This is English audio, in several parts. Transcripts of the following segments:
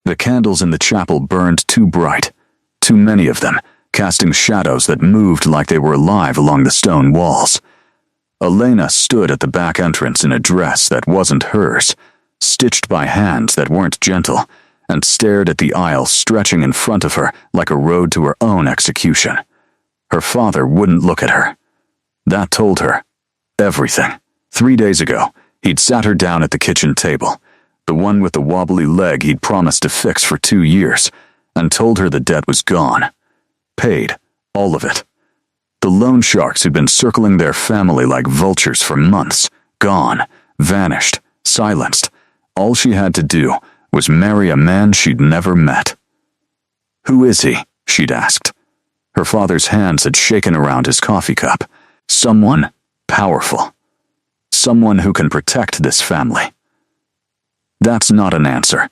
The candles in the chapel burned too bright, too many of them, casting shadows that moved like they were alive along the stone walls. Elena stood at the back entrance in a dress that wasn't hers, stitched by hands that weren't gentle, and stared at the aisle stretching in front of her like a road to her own execution. Her father wouldn't look at her. That told her everything. 3 days ago, he'd sat her down at the kitchen table, the one with the wobbly leg he'd promised to fix for 2 years, and told her the debt was gone. Paid, all of it. The loan sharks who'd been circling their family like vultures for months, gone, vanished, silenced. All she had to do was marry a man she'd never met. "Who is he?" she'd asked. Her father's hands had shaken around his coffee cup. "Someone powerful. Someone who can protect this family." "That's not an answer.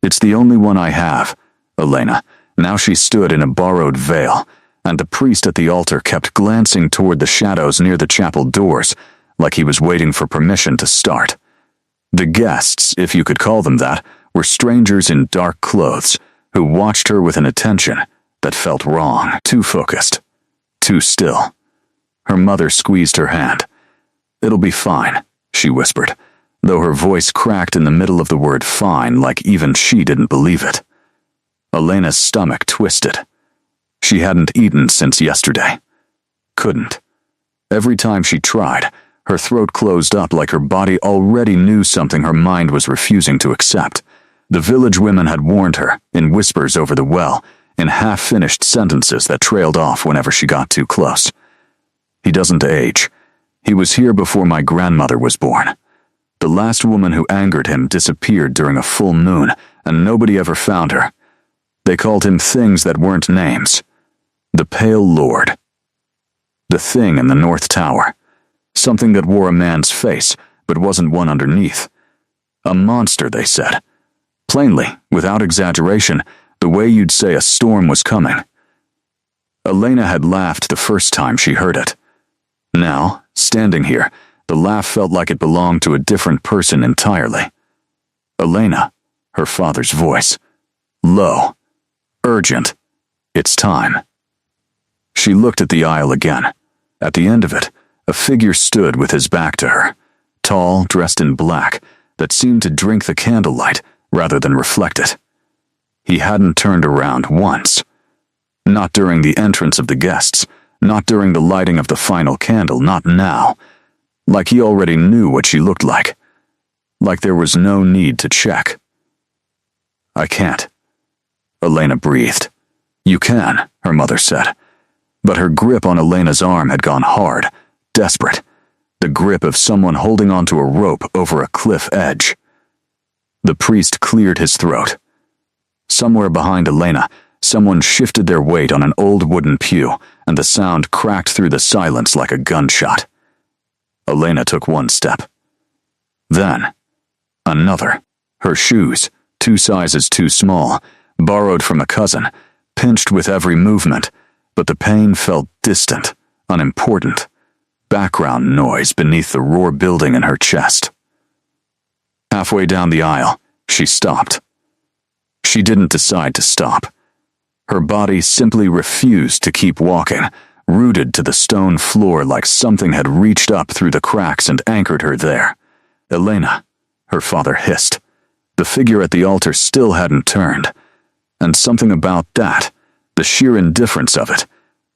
It's the only one I have, Elena." Now she stood in a borrowed veil, and the priest at the altar kept glancing toward the shadows near the chapel doors, like he was waiting for permission to start. The guests, if you could call them that, were strangers in dark clothes, who watched her with an attention that felt wrong, too focused, too still. Her mother squeezed her hand. "It'll be fine," she whispered, though her voice cracked in the middle of the word fine like even she didn't believe it. Elena's stomach twisted. She hadn't eaten since yesterday. Couldn't. Every time she tried, her throat closed up like her body already knew something her mind was refusing to accept. The village women had warned her, in whispers over the well, in half-finished sentences that trailed off whenever she got too close. "He doesn't age. He was here before my grandmother was born. The last woman who angered him disappeared during a full moon, and nobody ever found her. They called him things that weren't names. The Pale Lord. The thing in the North Tower. Something that wore a man's face, but wasn't one underneath. A monster, they said. Plainly, without exaggeration, the way you'd say a storm was coming." Elena had laughed the first time she heard it. Now, standing here, the laugh felt like it belonged to a different person entirely. "Elena," her father's voice. Low. Urgent. "It's time." She looked at the aisle again. At the end of it, a figure stood with his back to her, tall, dressed in black, that seemed to drink the candlelight rather than reflect it. He hadn't turned around once. Not during the entrance of the guests, not during the lighting of the final candle, not now. Like he already knew what she looked like. Like there was no need to check. "I can't," Elena breathed. "You can," her mother said. But her grip on Elena's arm had gone hard, desperate. The grip of someone holding onto a rope over a cliff edge. The priest cleared his throat. Somewhere behind Elena, someone shifted their weight on an old wooden pew, and the sound cracked through the silence like a gunshot. Elena took one step. Then, another. Her shoes, 2 sizes too small, borrowed from a cousin, pinched with every movement, but the pain felt distant, unimportant. Background noise beneath the roar building in her chest. Halfway down the aisle, she stopped. She didn't decide to stop. Her body simply refused to keep walking, rooted to the stone floor like something had reached up through the cracks and anchored her there. "Elena," her father hissed. The figure at the altar still hadn't turned. And something about that, the sheer indifference of it,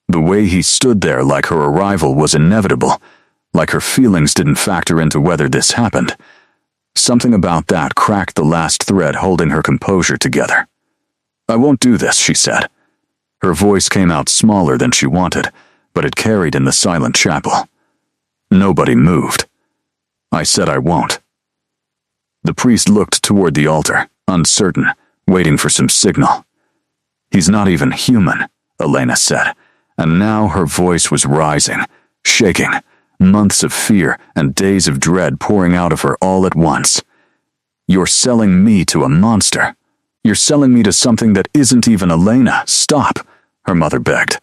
the way he stood there like her arrival was inevitable, like her feelings didn't factor into whether this happened. Something about that cracked the last thread holding her composure together. "I won't do this," she said. Her voice came out smaller than she wanted, but it carried in the silent chapel. Nobody moved. "I said I won't." The priest looked toward the altar, uncertain, waiting for some signal. "He's not even human," Elena said, and now her voice was rising, shaking, months of fear and days of dread pouring out of her all at once. "You're selling me to a monster. You're selling me to something that isn't even Elena. Stop," her mother begged.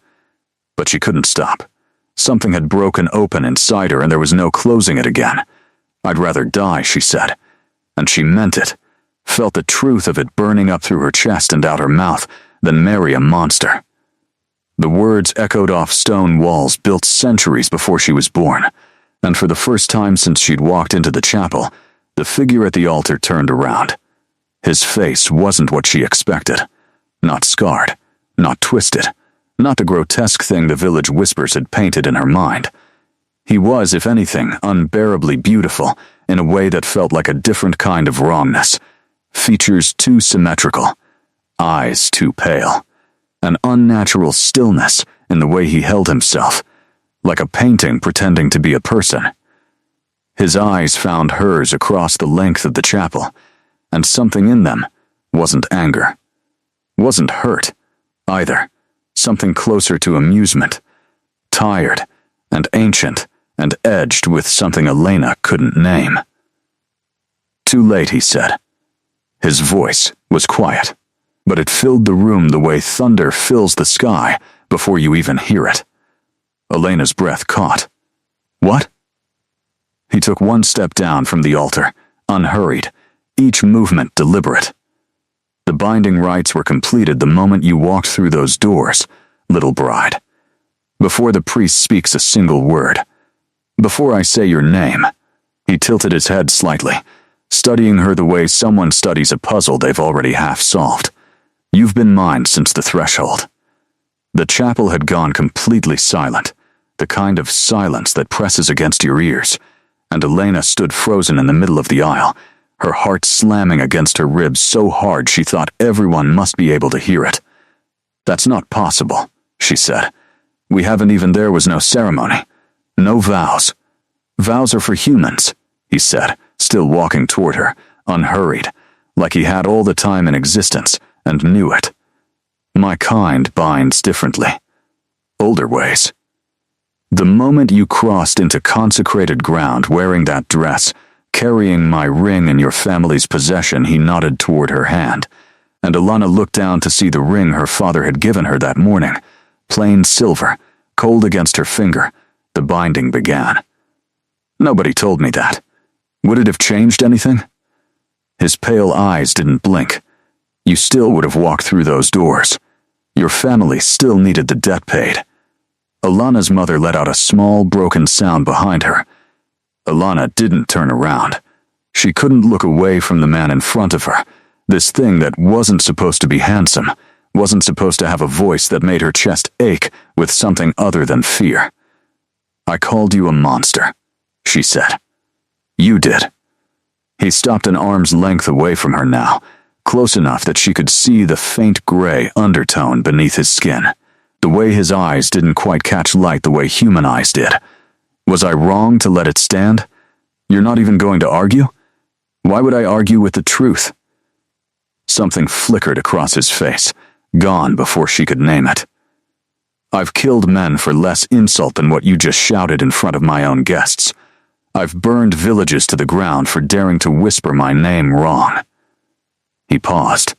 But she couldn't stop. Something had broken open inside her and there was no closing it again. "I'd rather die," she said. And she meant it. felt the truth of it burning up through her chest and out her mouth, than marry a monster. The words echoed off stone walls built centuries before she was born, and for the first time since she'd walked into the chapel, the figure at the altar turned around. His face wasn't what she expected. Not scarred, not twisted, not the grotesque thing the village whispers had painted in her mind. He was, if anything, unbearably beautiful in a way that felt like a different kind of wrongness. Features too symmetrical, eyes too pale, an unnatural stillness in the way he held himself, like a painting pretending to be a person. His eyes found hers across the length of the chapel, and something in them wasn't anger. Wasn't hurt, either. Something closer to amusement. Tired, and ancient, and edged with something Elena couldn't name. "Too late," he said. His voice was quiet, but it filled the room the way thunder fills the sky before you even hear it. Elena's breath caught. "What?" He took one step down from the altar, unhurried, each movement deliberate. "The binding rites were completed the moment you walked through those doors, little bride. Before the priest speaks a single word. Before I say your name." He tilted his head slightly, studying her the way someone studies a puzzle they've already half solved. "You've been mine since the threshold." The chapel had gone completely silent, the kind of silence that presses against your ears, and Elena stood frozen in the middle of the aisle, her heart slamming against her ribs so hard she thought everyone must be able to hear it. "That's not possible," she said. There was no ceremony. No vows. Vows are for humans," he said, still walking toward her, unhurried, like he had all the time in existence and knew it. "My kind binds differently. Older ways. The moment you crossed into consecrated ground wearing that dress, carrying my ring in your family's possession," he nodded toward her hand, and Alana looked down to see the ring her father had given her that morning, plain silver, cold against her finger. The binding began. "Nobody told me that. Would it have changed anything?" His pale eyes didn't blink. "You still would have walked through those doors. Your family still needed the debt paid." Alana's mother let out a small, broken sound behind her. Alana didn't turn around. She couldn't look away from the man in front of her, this thing that wasn't supposed to be handsome, wasn't supposed to have a voice that made her chest ache with something other than fear. "I called you a monster," she said. "You did." He stopped an arm's length away from her now, close enough that she could see the faint gray undertone beneath his skin, the way his eyes didn't quite catch light the way human eyes did. "Was I wrong to let it stand? You're not even going to argue? Why would I argue with the truth?" Something flickered across his face, gone before she could name it. "I've killed men for less insult than what you just shouted in front of my own guests. I've burned villages to the ground for daring to whisper my name wrong." He paused.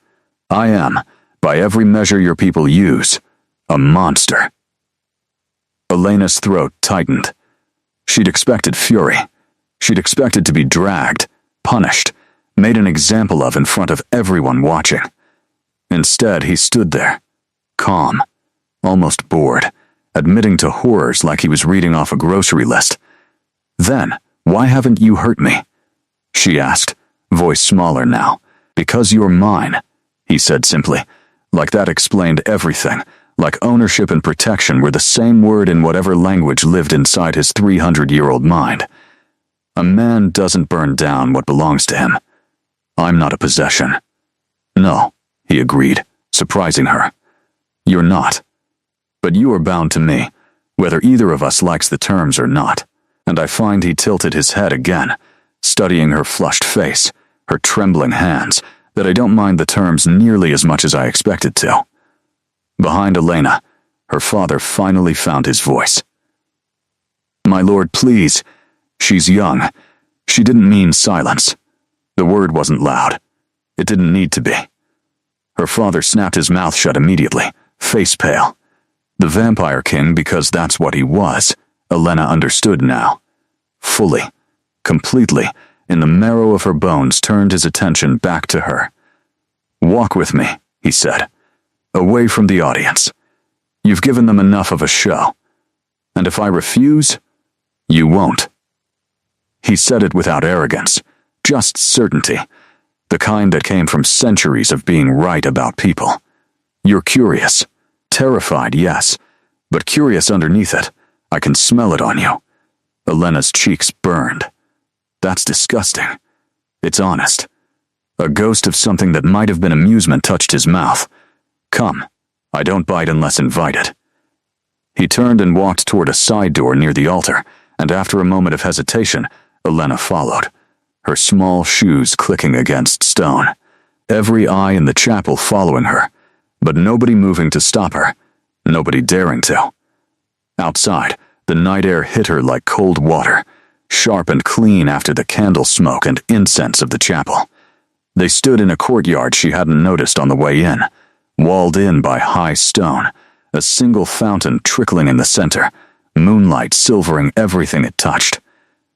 "I am, by every measure your people use, a monster." Elena's throat tightened. She'd expected fury. She'd expected to be dragged, punished, made an example of in front of everyone watching. Instead, he stood there, calm, almost bored, admitting to horrors like he was reading off a grocery list. "Then, why haven't you hurt me?" she asked, voice smaller now. "Because you're mine," he said simply, like that explained everything, like ownership and protection were the same word in whatever language lived inside his 300-year-old mind. "A man doesn't burn down what belongs to him. I'm not a possession." "No," he agreed, surprising her. "You're not. But you are bound to me, whether either of us likes the terms or not." And I find he tilted his head again, studying her flushed face, her trembling hands, that I don't mind the terms nearly as much as I expected to. Behind Elena, her father finally found his voice. "My lord, please. She's young. She didn't mean silence." The word wasn't loud. It didn't need to be. Her father snapped his mouth shut immediately, face pale. The Vampire King, because that's what he was, Elena understood now. Fully, completely, in the marrow of her bones, turned his attention back to her. "Walk with me," he said, "away from the audience. You've given them enough of a show. And if I refuse, you won't." He said it without arrogance, just certainty, the kind that came from centuries of being right about people. "You're curious. Terrified, yes, but curious underneath it. I can smell it on you." Elena's cheeks burned. "That's disgusting. It's honest." A ghost of something that might have been amusement touched his mouth. "Come, I don't bite unless invited." He turned and walked toward a side door near the altar, and after a moment of hesitation, Elena followed, her small shoes clicking against stone. Every eye in the chapel following her, but nobody moving to stop her, nobody daring to. Outside, the night air hit her like cold water, sharp and clean after the candle smoke and incense of the chapel. They stood in a courtyard she hadn't noticed on the way in, walled in by high stone, a single fountain trickling in the center, moonlight silvering everything it touched.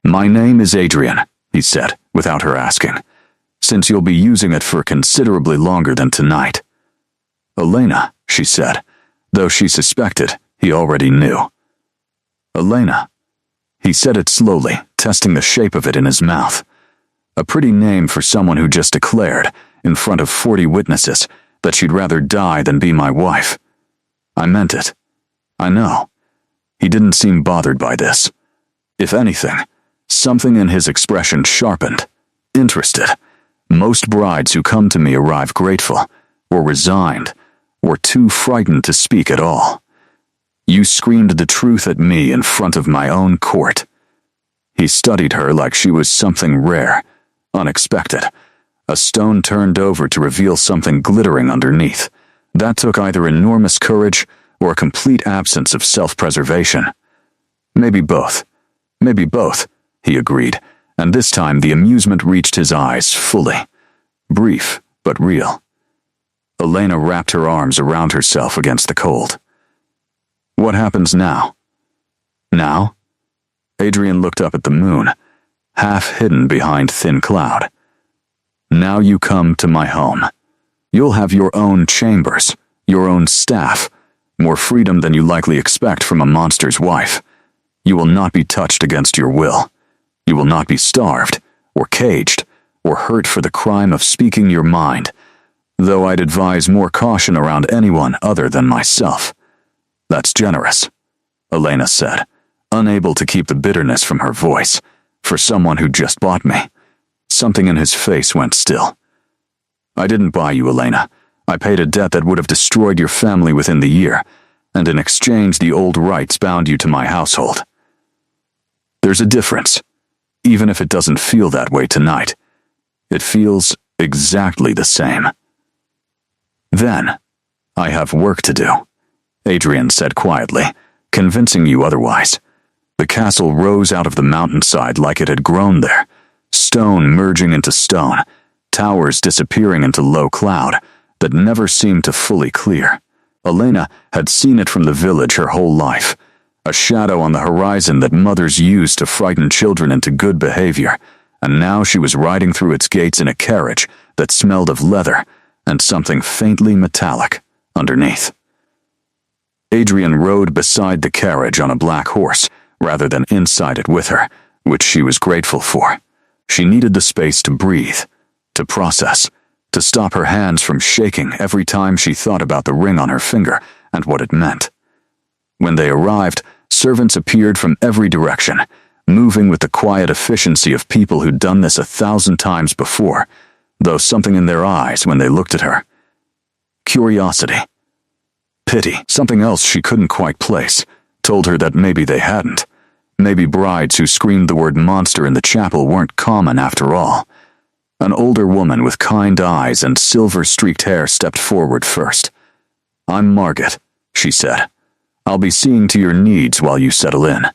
"My name is Adrian," he said, without her asking, "since you'll be using it for considerably longer than tonight." "Elena," she said, though she suspected he already knew. "Elena." He said it slowly, testing the shape of it in his mouth. A pretty name for someone who just declared, in front of 40 witnesses, that she'd rather die than be my wife. "I meant it. I know." He didn't seem bothered by this. If anything, something in his expression sharpened, interested. Most brides who come to me arrive grateful, or resigned, or too frightened to speak at all. "You screamed the truth at me in front of my own court." He studied her like she was something rare, unexpected. A stone turned over to reveal something glittering underneath. That took either enormous courage or a complete absence of self-preservation. Maybe both, he agreed, and this time the amusement reached his eyes fully. Brief, but real. Elena wrapped her arms around herself against the cold. "What happens now?" "Now?" Adrian looked up at the moon, half hidden behind thin cloud. "Now you come to my home. You'll have your own chambers, your own staff, more freedom than you likely expect from a monster's wife. You will not be touched against your will. You will not be starved, or caged, or hurt for the crime of speaking your mind, though I'd advise more caution around anyone other than myself." "That's generous," Elena said, unable to keep the bitterness from her voice, for someone who just bought me. Something in his face went still. "I didn't buy you, Elena. I paid a debt that would have destroyed your family within the year, and in exchange the old rights bound you to my household. There's a difference, even if it doesn't feel that way tonight. It feels exactly the same." "Then, I have work to do," Adrian said quietly, convincing you otherwise. The castle rose out of the mountainside like it had grown there, stone merging into stone, towers disappearing into low cloud that never seemed to fully clear. Elena had seen it from the village her whole life, a shadow on the horizon that mothers used to frighten children into good behavior, and now she was riding through its gates in a carriage that smelled of leather and something faintly metallic underneath. Adrian rode beside the carriage on a black horse, rather than inside it with her, which she was grateful for. She needed the space to breathe, to process, to stop her hands from shaking every time she thought about the ring on her finger and what it meant. When they arrived, servants appeared from every direction, moving with the quiet efficiency of people who'd done this 1,000 times before, though something in their eyes when they looked at her. Curiosity. Pity, something else she couldn't quite place, told her that maybe they hadn't. Maybe brides who screamed the word monster in the chapel weren't common after all. An older woman with kind eyes and silver-streaked hair stepped forward first. "I'm Margaret," she said. "I'll be seeing to your needs while you settle in."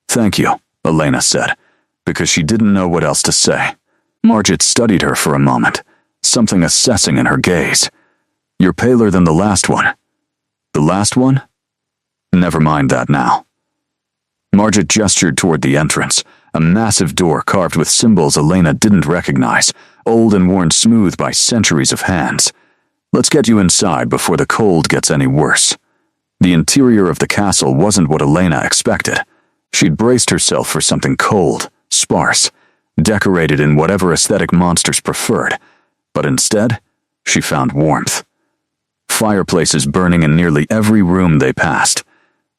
"Thank you," Elena said, because she didn't know what else to say. Margaret studied her for a moment, something assessing in her gaze. "You're paler than the last one." "The last one?" "Never mind that now." Margaret gestured toward the entrance, a massive door carved with symbols Elena didn't recognize, old and worn smooth by centuries of hands. Let's get you inside before the cold gets any worse. The interior of the castle wasn't what Elena expected. She'd braced herself for something cold, sparse, decorated in whatever aesthetic monsters preferred, but instead, she found warmth. Fireplaces burning in nearly every room they passed.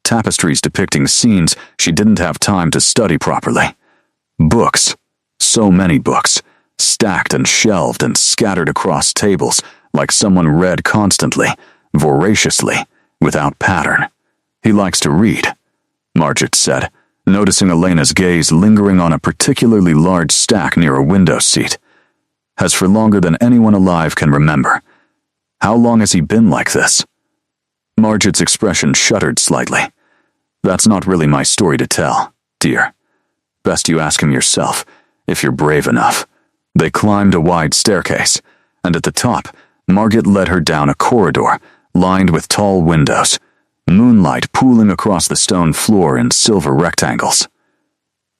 Tapestries depicting scenes she didn't have time to study properly. Books, so many books, stacked and shelved and scattered across tables like someone read constantly, voraciously, without pattern. He likes to read, Margit said, noticing Elena's gaze lingering on a particularly large stack near a window seat. Has for longer than anyone alive can remember. How long has he been like this? Margit's expression shuddered slightly. That's not really my story to tell, dear. Best you ask him yourself, if you're brave enough. They climbed a wide staircase, and at the top, Margit led her down a corridor lined with tall windows, moonlight pooling across the stone floor in silver rectangles.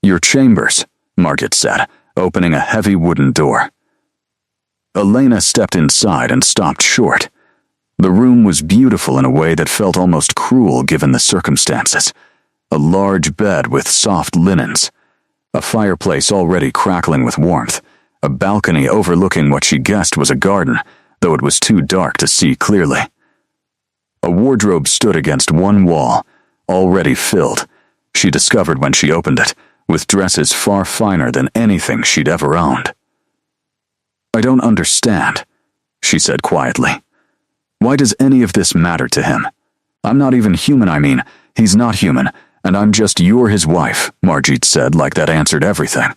Your chambers, Margit said, opening a heavy wooden door. Elena stepped inside and stopped short. The room was beautiful in a way that felt almost cruel given the circumstances. A large bed with soft linens, a fireplace already crackling with warmth, a balcony overlooking what she guessed was a garden, though it was too dark to see clearly. A wardrobe stood against one wall, already filled, she discovered when she opened it, with dresses far finer than anything she'd ever owned. I don't understand, she said quietly. Why does any of this matter to him? I'm not even human, I mean. He's not human, and I'm just you're his wife, Margit said like that answered everything.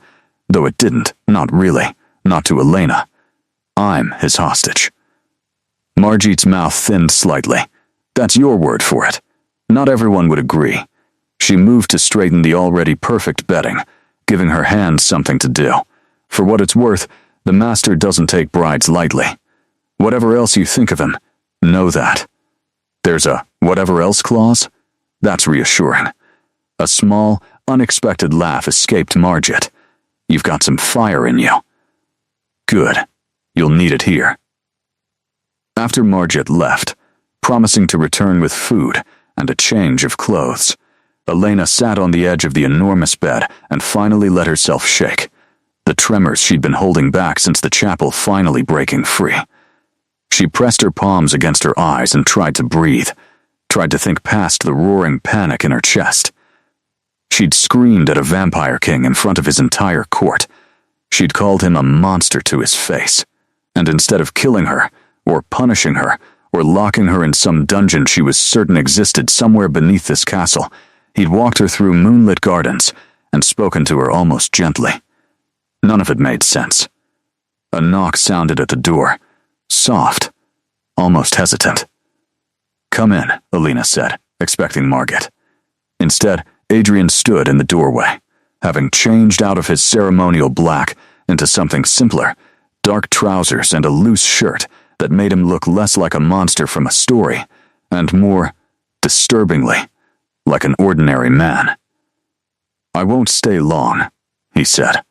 Though it didn't, not really, not to Elena. I'm his hostage. Margit's mouth thinned slightly. That's your word for it. Not everyone would agree. She moved to straighten the already perfect bedding, giving her hands something to do. For what it's worth, the master doesn't take brides lightly. Whatever else you think of him, know that. There's a whatever else clause? That's reassuring. A small, unexpected laugh escaped Margit. You've got some fire in you. Good. You'll need it here. After Margit left, promising to return with food and a change of clothes, Elena sat on the edge of the enormous bed and finally let herself shake, the tremors she'd been holding back since the chapel finally breaking free. She pressed her palms against her eyes and tried to breathe, tried to think past the roaring panic in her chest. She'd screamed at a vampire king in front of his entire court. She'd called him a monster to his face, and instead of killing her, or punishing her, or locking her in some dungeon she was certain existed somewhere beneath this castle, he'd walked her through moonlit gardens and spoken to her almost gently. None of it made sense. A knock sounded at the door, soft, almost hesitant. Come in, Elena said, expecting Margit. Instead, Adrian stood in the doorway, having changed out of his ceremonial black into something simpler, dark trousers and a loose shirt that made him look less like a monster from a story, and more, disturbingly, like an ordinary man. I won't stay long, he said.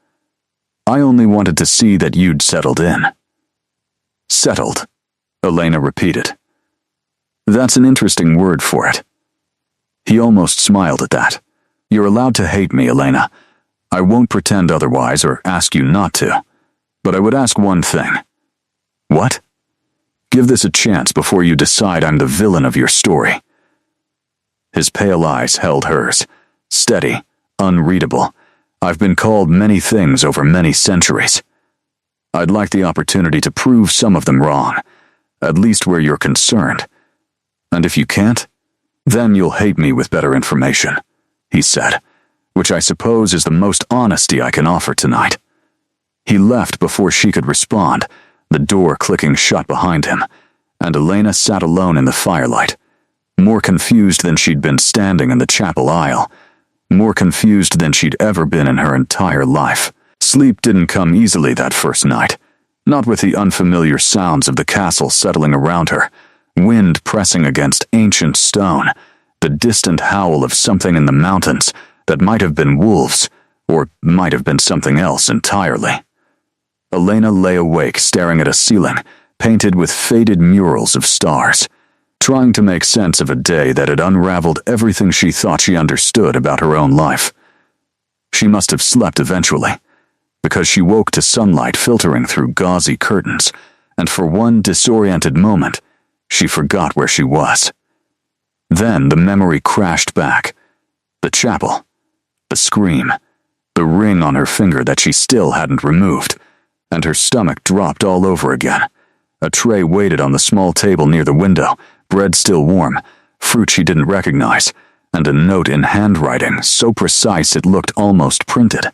I only wanted to see that you'd settled in. Settled, Elena repeated. That's an interesting word for it. He almost smiled at that. You're allowed to hate me, Elena. I won't pretend otherwise or ask you not to. But I would ask one thing. What? Give this a chance before you decide I'm the villain of your story. His pale eyes held hers, steady, unreadable. I've been called many things over many centuries. I'd like the opportunity to prove some of them wrong, at least where you're concerned. And if you can't, then you'll hate me with better information, he said, which I suppose is the most honesty I can offer tonight. He left before she could respond, the door clicking shut behind him, and Elena sat alone in the firelight, more confused than she'd been standing in the chapel aisle, more confused than she'd ever been in her entire life. Sleep didn't come easily that first night, not with the unfamiliar sounds of the castle settling around her, wind pressing against ancient stone, the distant howl of something in the mountains that might have been wolves Or might have been something else entirely. Elena lay awake staring at a ceiling painted with faded murals of stars, trying to make sense of a day that had unraveled everything she thought she understood about her own life. She must have slept eventually, because she woke to sunlight filtering through gauzy curtains, and for one disoriented moment, she forgot where she was. Then the memory crashed back. The chapel, the scream, the ring on her finger that she still hadn't removed, and her stomach dropped all over again. A tray waited on the small table near the window, bread still warm, fruit she didn't recognize, and a note in handwriting so precise it looked almost printed.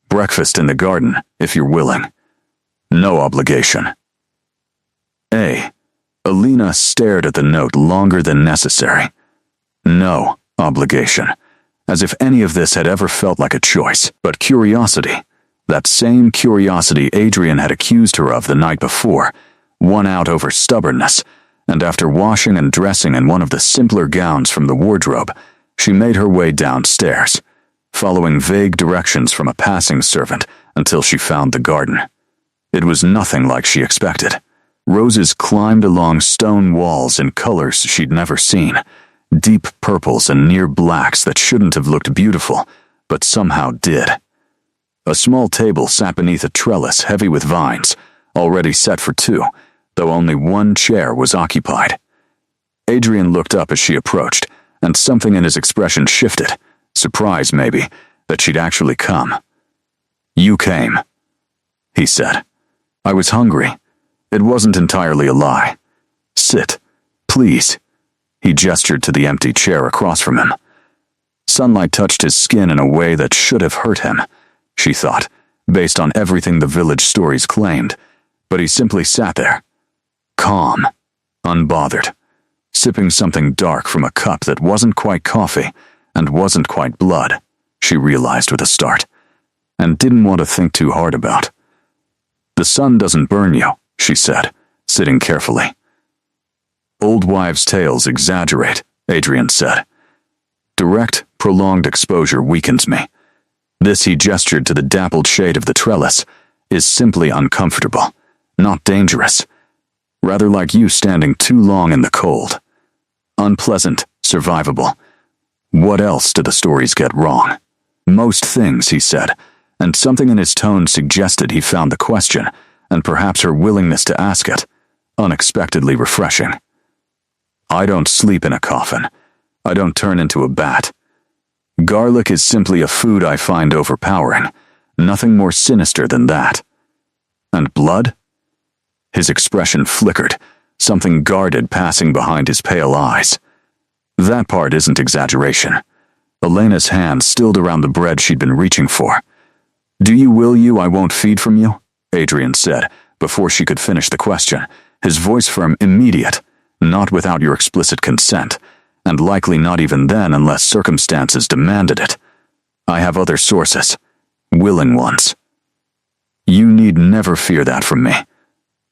Breakfast in the garden, if you're willing. No obligation. Elena stared at the note longer than necessary. No obligation. As if any of this had ever felt like a choice, but curiosity, that same curiosity Adrian had accused her of the night before, won out over stubbornness, and after washing and dressing in one of the simpler gowns from the wardrobe, she made her way downstairs, following vague directions from a passing servant until she found the garden. It was nothing like she expected. Roses climbed along stone walls in colors she'd never seen, deep purples and near blacks that shouldn't have looked beautiful, but somehow did. A small table sat beneath a trellis heavy with vines, already set for two, though only one chair was occupied. Adrian looked up as she approached, and something in his expression shifted, surprise maybe, that she'd actually come. "You came," he said. "I was hungry. It wasn't entirely a lie. Sit, please." He gestured to the empty chair across from him. Sunlight touched his skin in a way that should have hurt him, she thought, based on everything the village stories claimed, but he simply sat there, calm, unbothered, sipping something dark from a cup that wasn't quite coffee and wasn't quite blood, she realized with a start, and didn't want to think too hard about. "The sun doesn't burn you," she said, sitting carefully. "Old wives' tales exaggerate," Adrian said. "Direct, prolonged exposure weakens me. This," he gestured to the dappled shade of the trellis, "is simply uncomfortable, not dangerous. Rather like you standing too long in the cold. Unpleasant, survivable. What else do the stories get wrong?" "Most things," he said, and something in his tone suggested he found the question, and perhaps her willingness to ask it, unexpectedly refreshing. "I don't sleep in a coffin. I don't turn into a bat. Garlic is simply a food I find overpowering, nothing more sinister than that. And blood?" His expression flickered, something guarded passing behind his pale eyes. "That part isn't exaggeration." Elena's hand stilled around the bread she'd been reaching for. "Do you will you I won't feed from you?" Adrian said, before she could finish the question, his voice firm, immediate, not without your explicit consent, and likely not even then unless circumstances demanded it. "I have other sources, willing ones." "You need never fear that from me.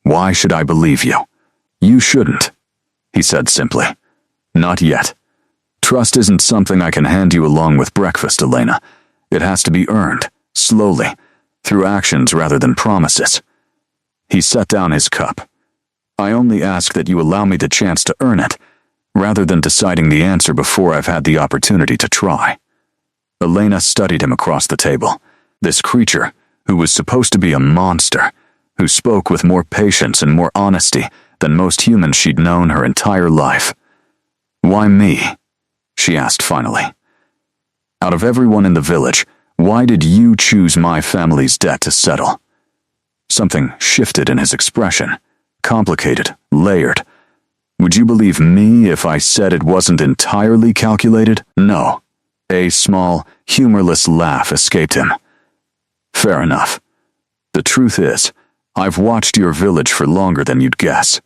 Why should I believe you?" "You shouldn't," he said simply. "Not yet. Trust isn't something I can hand you along with breakfast, Elena. It has to be earned, slowly, through actions rather than promises." He set down his cup. "I only ask that you allow me the chance to earn it, rather than deciding the answer before I've had the opportunity to try." Elena studied him across the table, this creature who was supposed to be a monster, who spoke with more patience and more honesty than most humans she'd known her entire life. "Why me?" she asked finally. "Out of everyone in the village, why did you choose my family's debt to settle?" Something shifted in his expression, complicated, layered. "Would you believe me if I said it wasn't entirely calculated?" "No." A small, humorless laugh escaped him. "Fair enough. The truth is, I've watched your village for longer than you'd guess.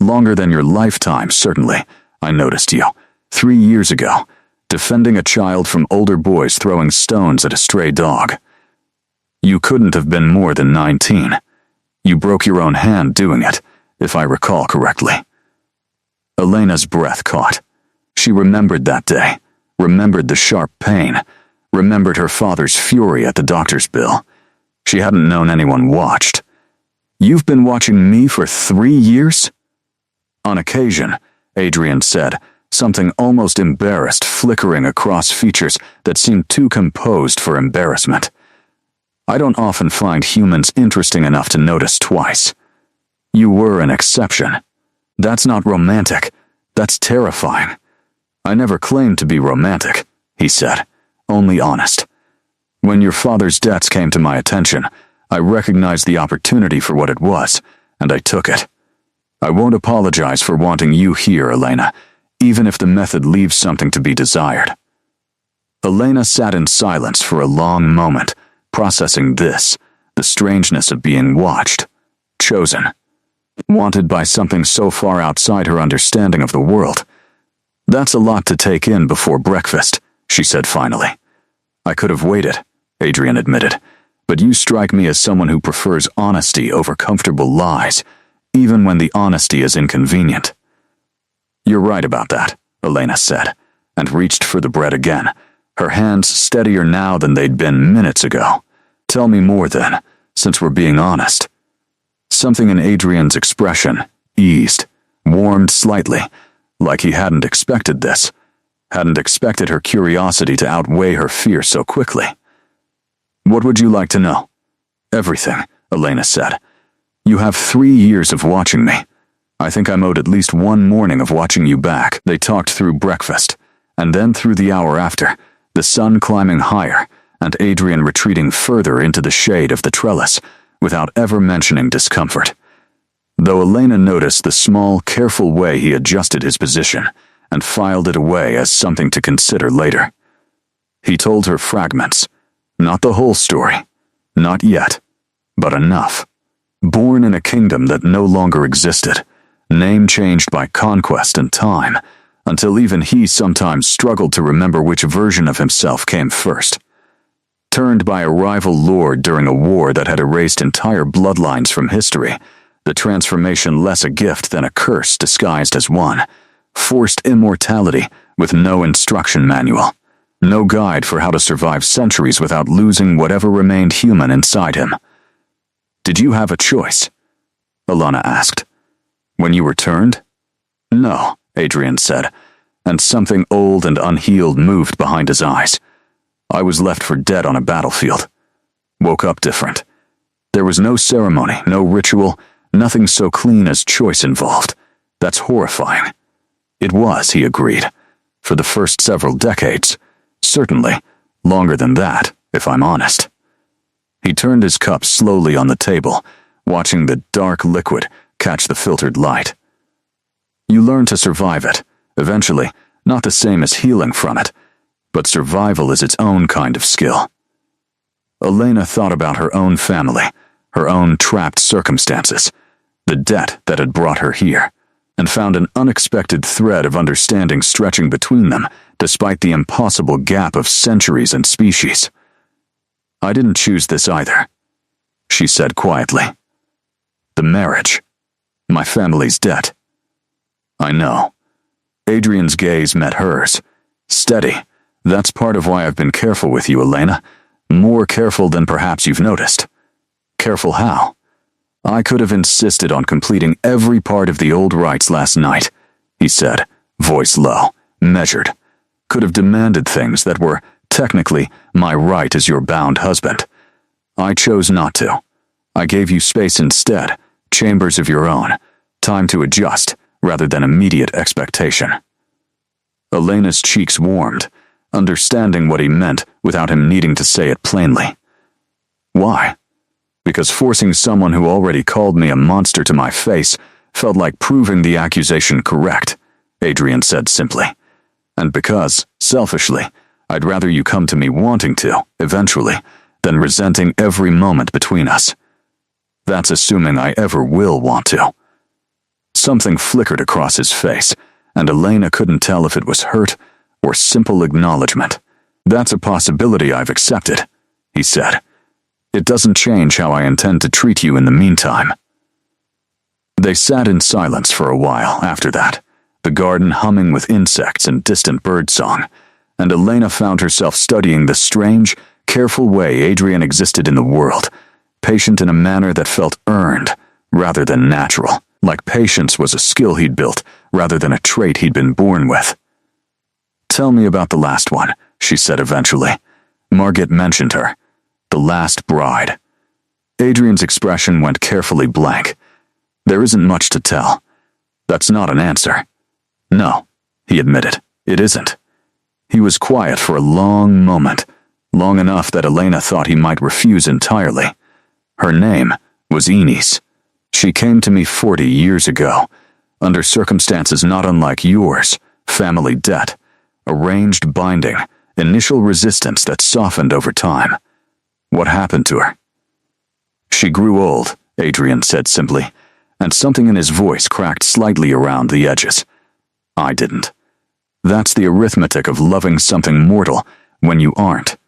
Longer than your lifetime, certainly. I noticed you, 3 years ago, defending a child from older boys throwing stones at a stray dog. You couldn't have been more than 19. You broke your own hand doing it, if I recall correctly." Elena's breath caught. She remembered that day, remembered the sharp pain, remembered her father's fury at the doctor's bill. She hadn't known anyone watched. "You've been watching me for 3 years?" On occasion, Adrian said, something almost embarrassed flickering across features that seemed too composed for embarrassment. "I don't often find humans interesting enough to notice twice. You were an exception. That's not romantic. That's terrifying." "I never claimed to be romantic," he said, "only honest. When your father's debts came to my attention, I recognized the opportunity for what it was, and I took it. I won't apologize for wanting you here, Elena, even if the method leaves something to be desired." Elena sat in silence for a long moment, processing this, the strangeness of being watched, chosen, wanted by something so far outside her understanding of the world. "That's a lot to take in before breakfast," she said finally. "I could have waited," Adrian admitted, "but you strike me as someone who prefers honesty over comfortable lies, even when the honesty is inconvenient." "You're right about that," Elena said, and reached for the bread again, her hands steadier now than they'd been minutes ago. "Tell me more then, since we're being honest." Something in Adrian's expression eased, warmed slightly, like he hadn't expected this, hadn't expected her curiosity to outweigh her fear so quickly. "What would you like to know?" "Everything," Elena said. "You have 3 years of watching me. I think I'm owed at least one morning of watching you back." They talked through breakfast, and then through the hour after, the sun climbing higher, and Adrian retreating further into the shade of the trellis, without ever mentioning discomfort. Though Elena noticed the small, careful way he adjusted his position, and filed it away as something to consider later. He told her fragments, not the whole story, not yet, but enough. Born in a kingdom that no longer existed, name changed by conquest and time, until even he sometimes struggled to remember which version of himself came first. Turned by a rival lord during a war that had erased entire bloodlines from history, the transformation less a gift than a curse disguised as one. Forced immortality with no instruction manual, no guide for how to survive centuries without losing whatever remained human inside him. "Did you have a choice?" Elena asked. "When you returned?" "No," Adrian said, and something old and unhealed moved behind his eyes. "I was left for dead on a battlefield. Woke up different. There was no ceremony, no ritual, nothing so clean as choice involved. That's horrifying." It was, he agreed, for the first several decades. Certainly, longer than that, if I'm honest. He turned his cup slowly on the table, watching the dark liquid catch the filtered light. "You learn to survive it, eventually, not the same as healing from it, but survival is its own kind of skill." Elena thought about her own family, her own trapped circumstances, the debt that had brought her here, and found an unexpected thread of understanding stretching between them, despite the impossible gap of centuries and species. "I didn't choose this either," she said quietly. "The marriage. My family's debt." "I know." Adrian's gaze met hers. "Steady. That's part of why I've been careful with you, Elena. More careful than perhaps you've noticed." "Careful how?" "I could have insisted on completing every part of the old rites last night," he said, voice low, measured. "Could have demanded things that were, technically, my right as your bound husband. I chose not to. I gave you space instead, chambers of your own, time to adjust, rather than immediate expectation." Elena's cheeks warmed, understanding what he meant without him needing to say it plainly. "Why?" "Because forcing someone who already called me a monster to my face felt like proving the accusation correct," Adrian said simply. "And because, selfishly, I'd rather you come to me wanting to, eventually, than resenting every moment between us. That's assuming I ever will want to." Something flickered across his face, and Elena couldn't tell if it was hurt or simple acknowledgement. "That's a possibility I've accepted," he said. "It doesn't change how I intend to treat you in the meantime." They sat in silence for a while after that, the garden humming with insects and distant birdsong, and Elena found herself studying the strange, careful way Adrian existed in the world, patient in a manner that felt earned rather than natural, like patience was a skill he'd built rather than a trait he'd been born with. "Tell me about the last one," she said eventually. Margit mentioned her. The last bride. Adrian's expression went carefully blank. "There isn't much to tell." "That's not an answer." "No," he admitted. "It isn't." He was quiet for a long moment, long enough that Elena thought he might refuse entirely. Her name was Ines. She came to me 40 years ago, under circumstances not unlike yours, family debt, arranged binding, initial resistance that softened over time. What happened to her? "She grew old," Adrian said simply, and something in his voice cracked slightly around the edges. "I didn't. That's the arithmetic of loving something mortal when you aren't,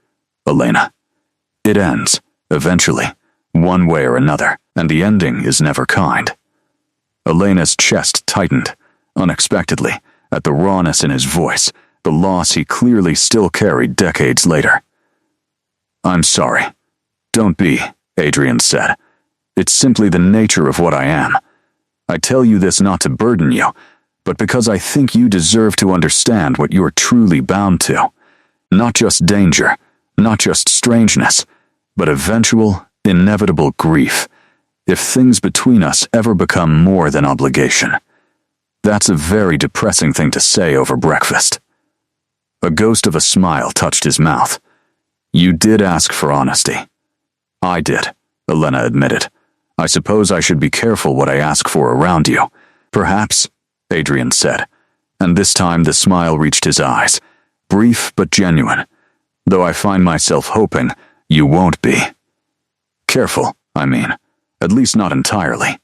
Elena. It ends, eventually, one way or another, and the ending is never kind." Elena's chest tightened, unexpectedly, at the rawness in his voice, the loss he clearly still carried decades later. "I'm sorry. Don't be," Adrian said. "It's simply the nature of what I am. I tell you this not to burden you, but because I think you deserve to understand what you're truly bound to. Not just danger, not just strangeness, but eventual, inevitable grief, if things between us ever become more than obligation." That's a very depressing thing to say over breakfast. A ghost of a smile touched his mouth. "You did ask for honesty." "I did," Elena admitted. "I suppose I should be careful what I ask for around you." "Perhaps," Adrian said, and this time the smile reached his eyes, brief but genuine, "though I find myself hoping you won't be. Careful, I mean, at least not entirely."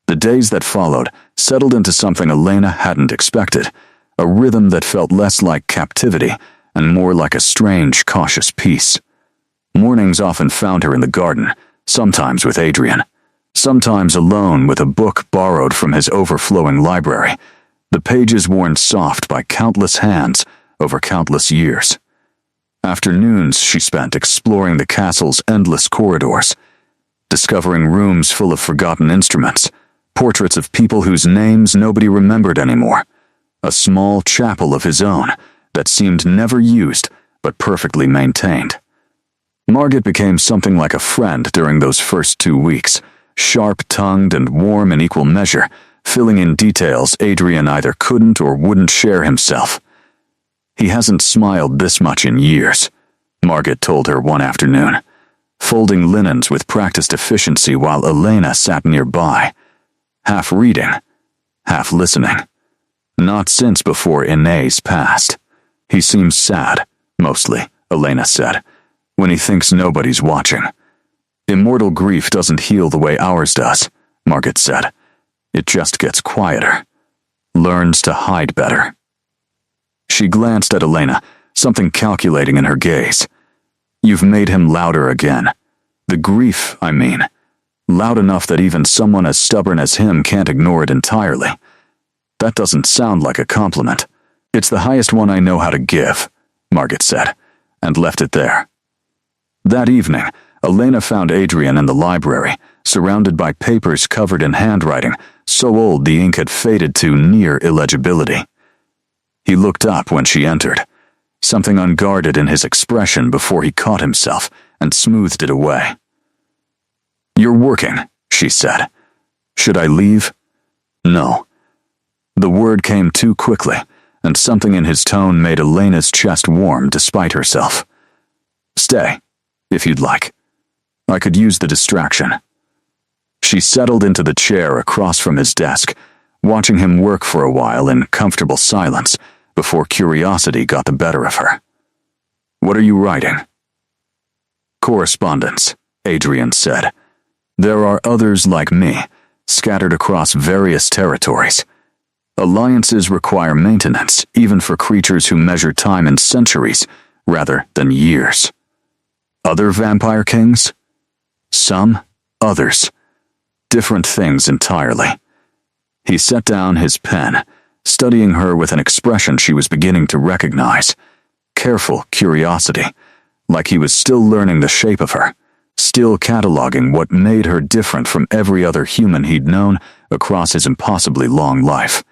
The days that followed settled into something Elena hadn't expected, a rhythm that felt less like captivity and more like a strange, cautious peace. Mornings often found her in the garden, sometimes with Adrian, sometimes alone with a book borrowed from his overflowing library, the pages worn soft by countless hands over countless years. Afternoons she spent exploring the castle's endless corridors, discovering rooms full of forgotten instruments, portraits of people whose names nobody remembered anymore, a small chapel of his own that seemed never used but perfectly maintained. Margit became something like a friend during those first 2 weeks, sharp-tongued and warm in equal measure, filling in details Adrian either couldn't or wouldn't share himself. "He hasn't smiled this much in years," Margit told her one afternoon, folding linens with practiced efficiency while Elena sat nearby, half reading, half listening. "Not since before Inez passed. He seems sad, mostly," Elena said, "when he thinks nobody's watching. Immortal grief doesn't heal the way ours does," Margit said. "It just gets quieter, learns to hide better." She glanced at Elena, something calculating in her gaze. "You've made him louder again. The grief, I mean. Loud enough that even someone as stubborn as him can't ignore it entirely. That doesn't sound like a compliment." "It's the highest one I know how to give," Margit said, and left it there. That evening, Elena found Adrian in the library, surrounded by papers covered in handwriting, so old the ink had faded to near illegibility. He looked up when she entered, something unguarded in his expression before he caught himself and smoothed it away. "You're working," she said. "Should I leave?" "No." The word came too quickly, and something in his tone made Elena's chest warm despite herself. "Stay, if you'd like. I could use the distraction." She settled into the chair across from his desk, watching him work for a while in comfortable silence before curiosity got the better of her. "What are you writing?" "Correspondence," Adrian said. "There are others like me, scattered across various territories. Alliances require maintenance, even for creatures who measure time in centuries rather than years. Other vampire kings? Some, others. Different things entirely." He set down his pen, studying her with an expression she was beginning to recognize. careful curiosity, like he was still learning the shape of her, still cataloging what made her different from every other human he'd known across his impossibly long life.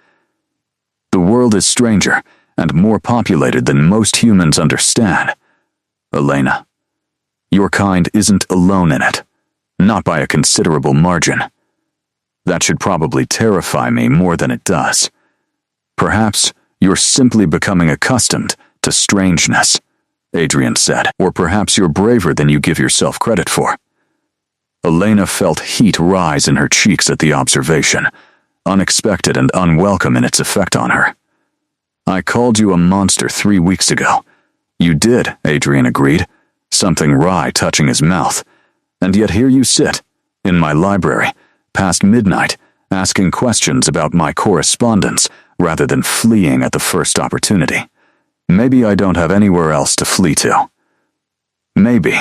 The world is stranger and more populated than most humans understand. Elena, your kind isn't alone in it, not by a considerable margin. That should probably terrify me more than it does. Perhaps you're simply becoming accustomed to strangeness, Adrian said, or perhaps you're braver than you give yourself credit for. Elena felt heat rise in her cheeks at the observation, unexpected and unwelcome in its effect on her. I called you a monster 3 weeks ago. You did, Adrian agreed, something wry touching his mouth. And yet here you sit, in my library, past midnight, asking questions about my correspondence rather than fleeing at the first opportunity. Maybe I don't have anywhere else to flee to. Maybe,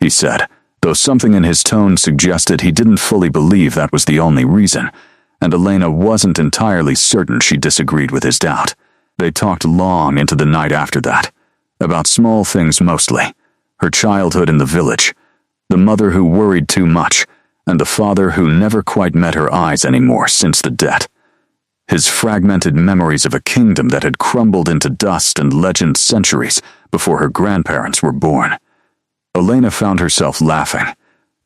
he said, though something in his tone suggested he didn't fully believe that was the only reason, and Elena wasn't entirely certain she disagreed with his doubt. They talked long into the night after that, about small things mostly, her childhood in the village, the mother who worried too much, and the father who never quite met her eyes anymore since the death. His fragmented memories of a kingdom that had crumbled into dust and legend centuries before her grandparents were born. Elena found herself laughing,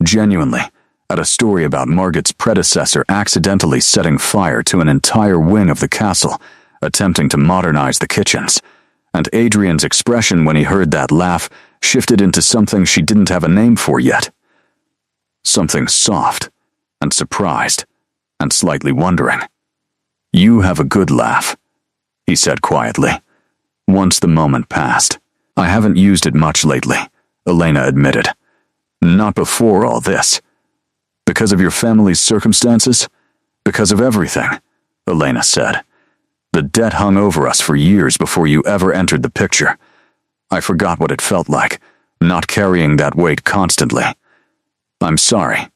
genuinely, at a story about Margit's predecessor accidentally setting fire to an entire wing of the castle, attempting to modernize the kitchens, and Adrian's expression when he heard that laugh shifted into something she didn't have a name for yet. Something soft, and surprised, and slightly wondering. You have a good laugh, he said quietly, once the moment passed. I haven't used it much lately, Elena admitted. Not before all this. Because of your family's circumstances? Because of everything, Elena said. The debt hung over us for years before you ever entered the picture. I forgot what it felt like, not carrying that weight constantly. I'm sorry,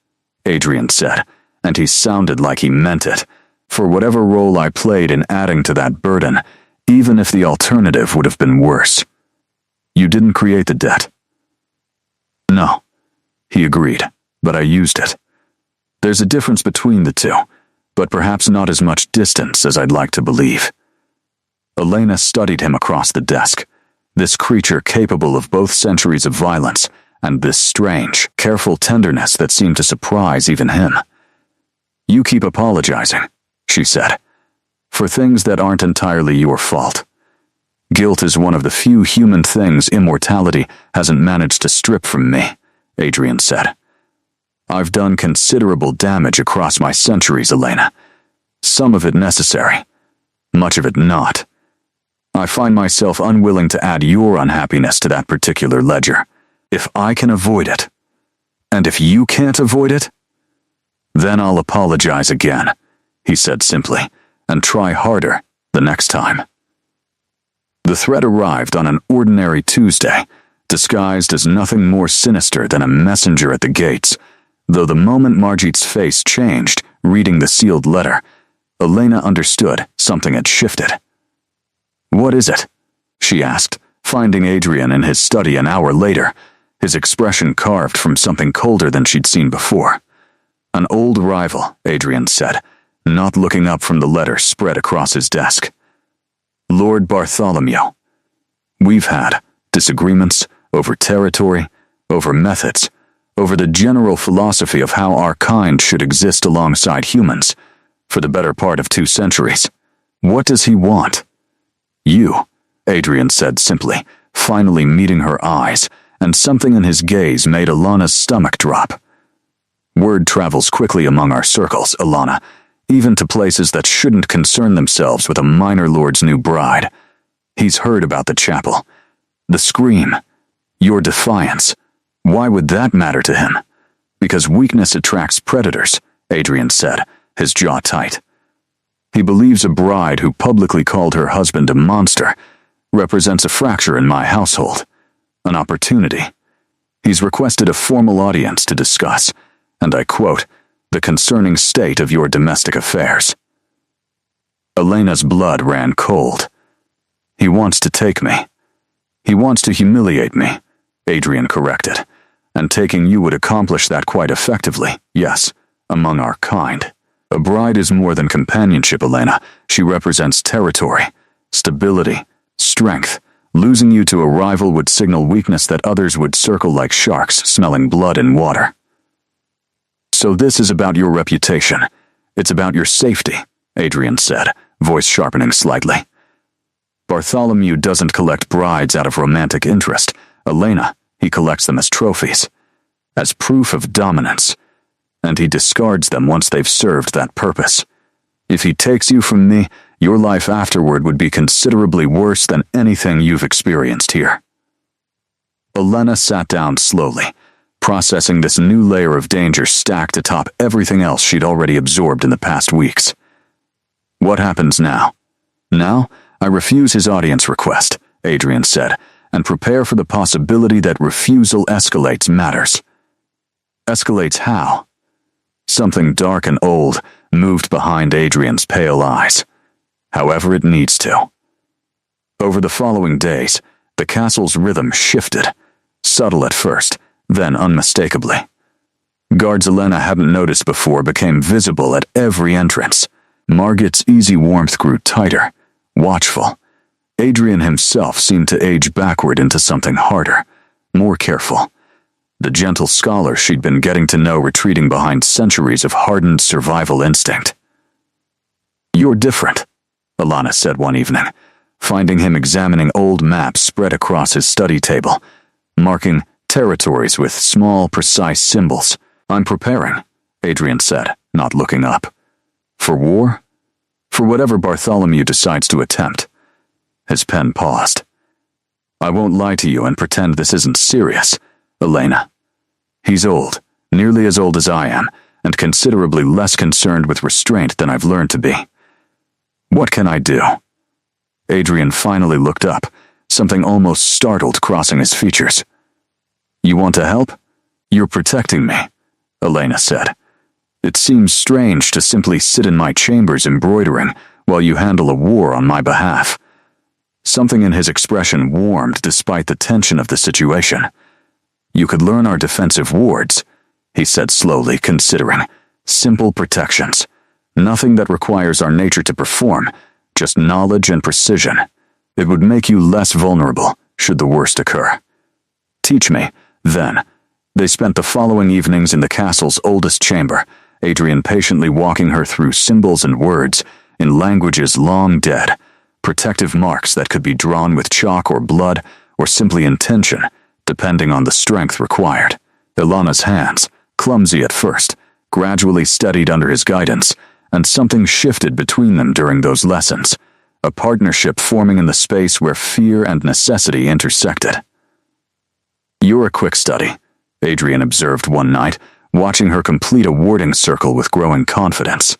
Adrian said, and he sounded like he meant it, for whatever role I played in adding to that burden, even if the alternative would have been worse. You didn't create the debt. No, he agreed, but I used it. There's a difference between the two, but perhaps not as much distance as I'd like to believe. Elena studied him across the desk, this creature capable of both centuries of violence and this strange, careful tenderness that seemed to surprise even him. You keep apologizing, she said, for things that aren't entirely your fault. Guilt is one of the few human things immortality hasn't managed to strip from me, Adrian said. I've done considerable damage across my centuries, Elena. Some of it necessary, much of it not. I find myself unwilling to add your unhappiness to that particular ledger, if I can avoid it. And if you can't avoid it, then I'll apologize again, he said simply, and try harder the next time. The threat arrived on an ordinary Tuesday, disguised as nothing more sinister than a messenger at the gates, though the moment Margit's face changed, reading the sealed letter, Elena understood something had shifted. What is it? She asked, finding Adrian in his study an hour later, his expression carved from something colder than she'd seen before. An old rival, Adrian said, not looking up from the letter spread across his desk. Lord Bartholomew. We've had disagreements over territory, over methods, over the general philosophy of how our kind should exist alongside humans, for the better part of 2 centuries. What does he want? You, Adrian said simply, finally meeting her eyes, and something in his gaze made Alana's stomach drop. Word travels quickly among our circles, Alana, even to places that shouldn't concern themselves with a minor lord's new bride. He's heard about the chapel. The scream. Your defiance. Why would that matter to him? Because weakness attracts predators, Adrian said, his jaw tight. He believes a bride who publicly called her husband a monster represents a fracture in my household, an opportunity. He's requested a formal audience to discuss, and I quote, the concerning state of your domestic affairs. Elena's blood ran cold. He wants to take me. He wants to humiliate me, Adrian corrected. And taking you would accomplish that quite effectively, yes, among our kind. A bride is more than companionship, Elena. She represents territory, stability, strength. Losing you to a rival would signal weakness that others would circle like sharks, smelling blood and water. So this is about your reputation. It's about your safety, Adrian said, voice sharpening slightly. Bartholomew doesn't collect brides out of romantic interest. Elena, he collects them as trophies, as proof of dominance, and he discards them once they've served that purpose. If he takes you from me, your life afterward would be considerably worse than anything you've experienced here. Elena sat down slowly, processing this new layer of danger stacked atop everything else she'd already absorbed in the past weeks. What happens now? Now, I refuse his audience request, Adrian said, and prepare for the possibility that refusal escalates matters. Escalates how? Something dark and old moved behind Adrian's pale eyes. However it needs to. Over the following days, the castle's rhythm shifted, subtle at first, then unmistakably. Guards Elena hadn't noticed before became visible at every entrance. Margit's easy warmth grew tighter, watchful. Adrian himself seemed to age backward into something harder, more careful. The gentle scholar she'd been getting to know retreating behind centuries of hardened survival instinct. "You're different," Alana said one evening, finding him examining old maps spread across his study table, marking territories with small, precise symbols. "I'm preparing," Adrian said, not looking up. "For war? For whatever Bartholomew decides to attempt." His pen paused. "I won't lie to you and pretend this isn't serious, Elena. He's old, nearly as old as I am, and considerably less concerned with restraint than I've learned to be. What can I do?" Adrian finally looked up, something almost startled crossing his features. "You want to help? You're protecting me," Elena said. "It seems strange to simply sit in my chambers embroidering while you handle a war on my behalf." Something in his expression warmed despite the tension of the situation. "You could learn our defensive wards," he said slowly, considering. "Simple protections. Nothing that requires our nature to perform, just knowledge and precision. It would make you less vulnerable, should the worst occur. Teach me, then." They spent the following evenings in the castle's oldest chamber, Adrian patiently walking her through symbols and words in languages long dead, protective marks that could be drawn with chalk or blood, or simply intention, depending on the strength required. Ilana's hands, clumsy at first, gradually steadied under his guidance, and something shifted between them during those lessons, a partnership forming in the space where fear and necessity intersected. "You're a quick study," Adrian observed one night, watching her complete a warding circle with growing confidence.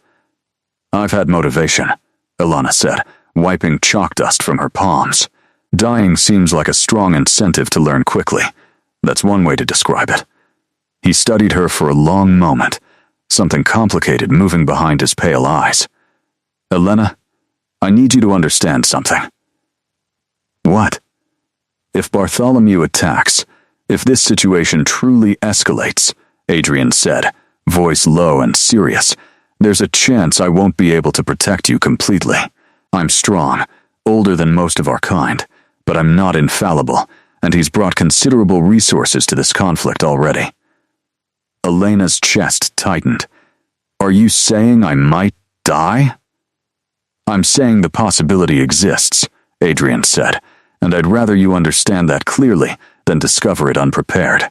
"I've had motivation," Ilana said, wiping chalk dust from her palms. "Dying seems like a strong incentive to learn quickly. That's one way to describe it." He studied her for a long moment, something complicated moving behind his pale eyes. "Elena, I need you to understand something." "What?" "If Bartholomew attacks, if this situation truly escalates," Adrian said, voice low and serious, "there's a chance I won't be able to protect you completely. I'm strong, older than most of our kind, but I'm not infallible, and he's brought considerable resources to this conflict already." Elena's chest tightened. "Are you saying I might die?" "I'm saying the possibility exists," Adrian said, "and I'd rather you understand that clearly than discover it unprepared."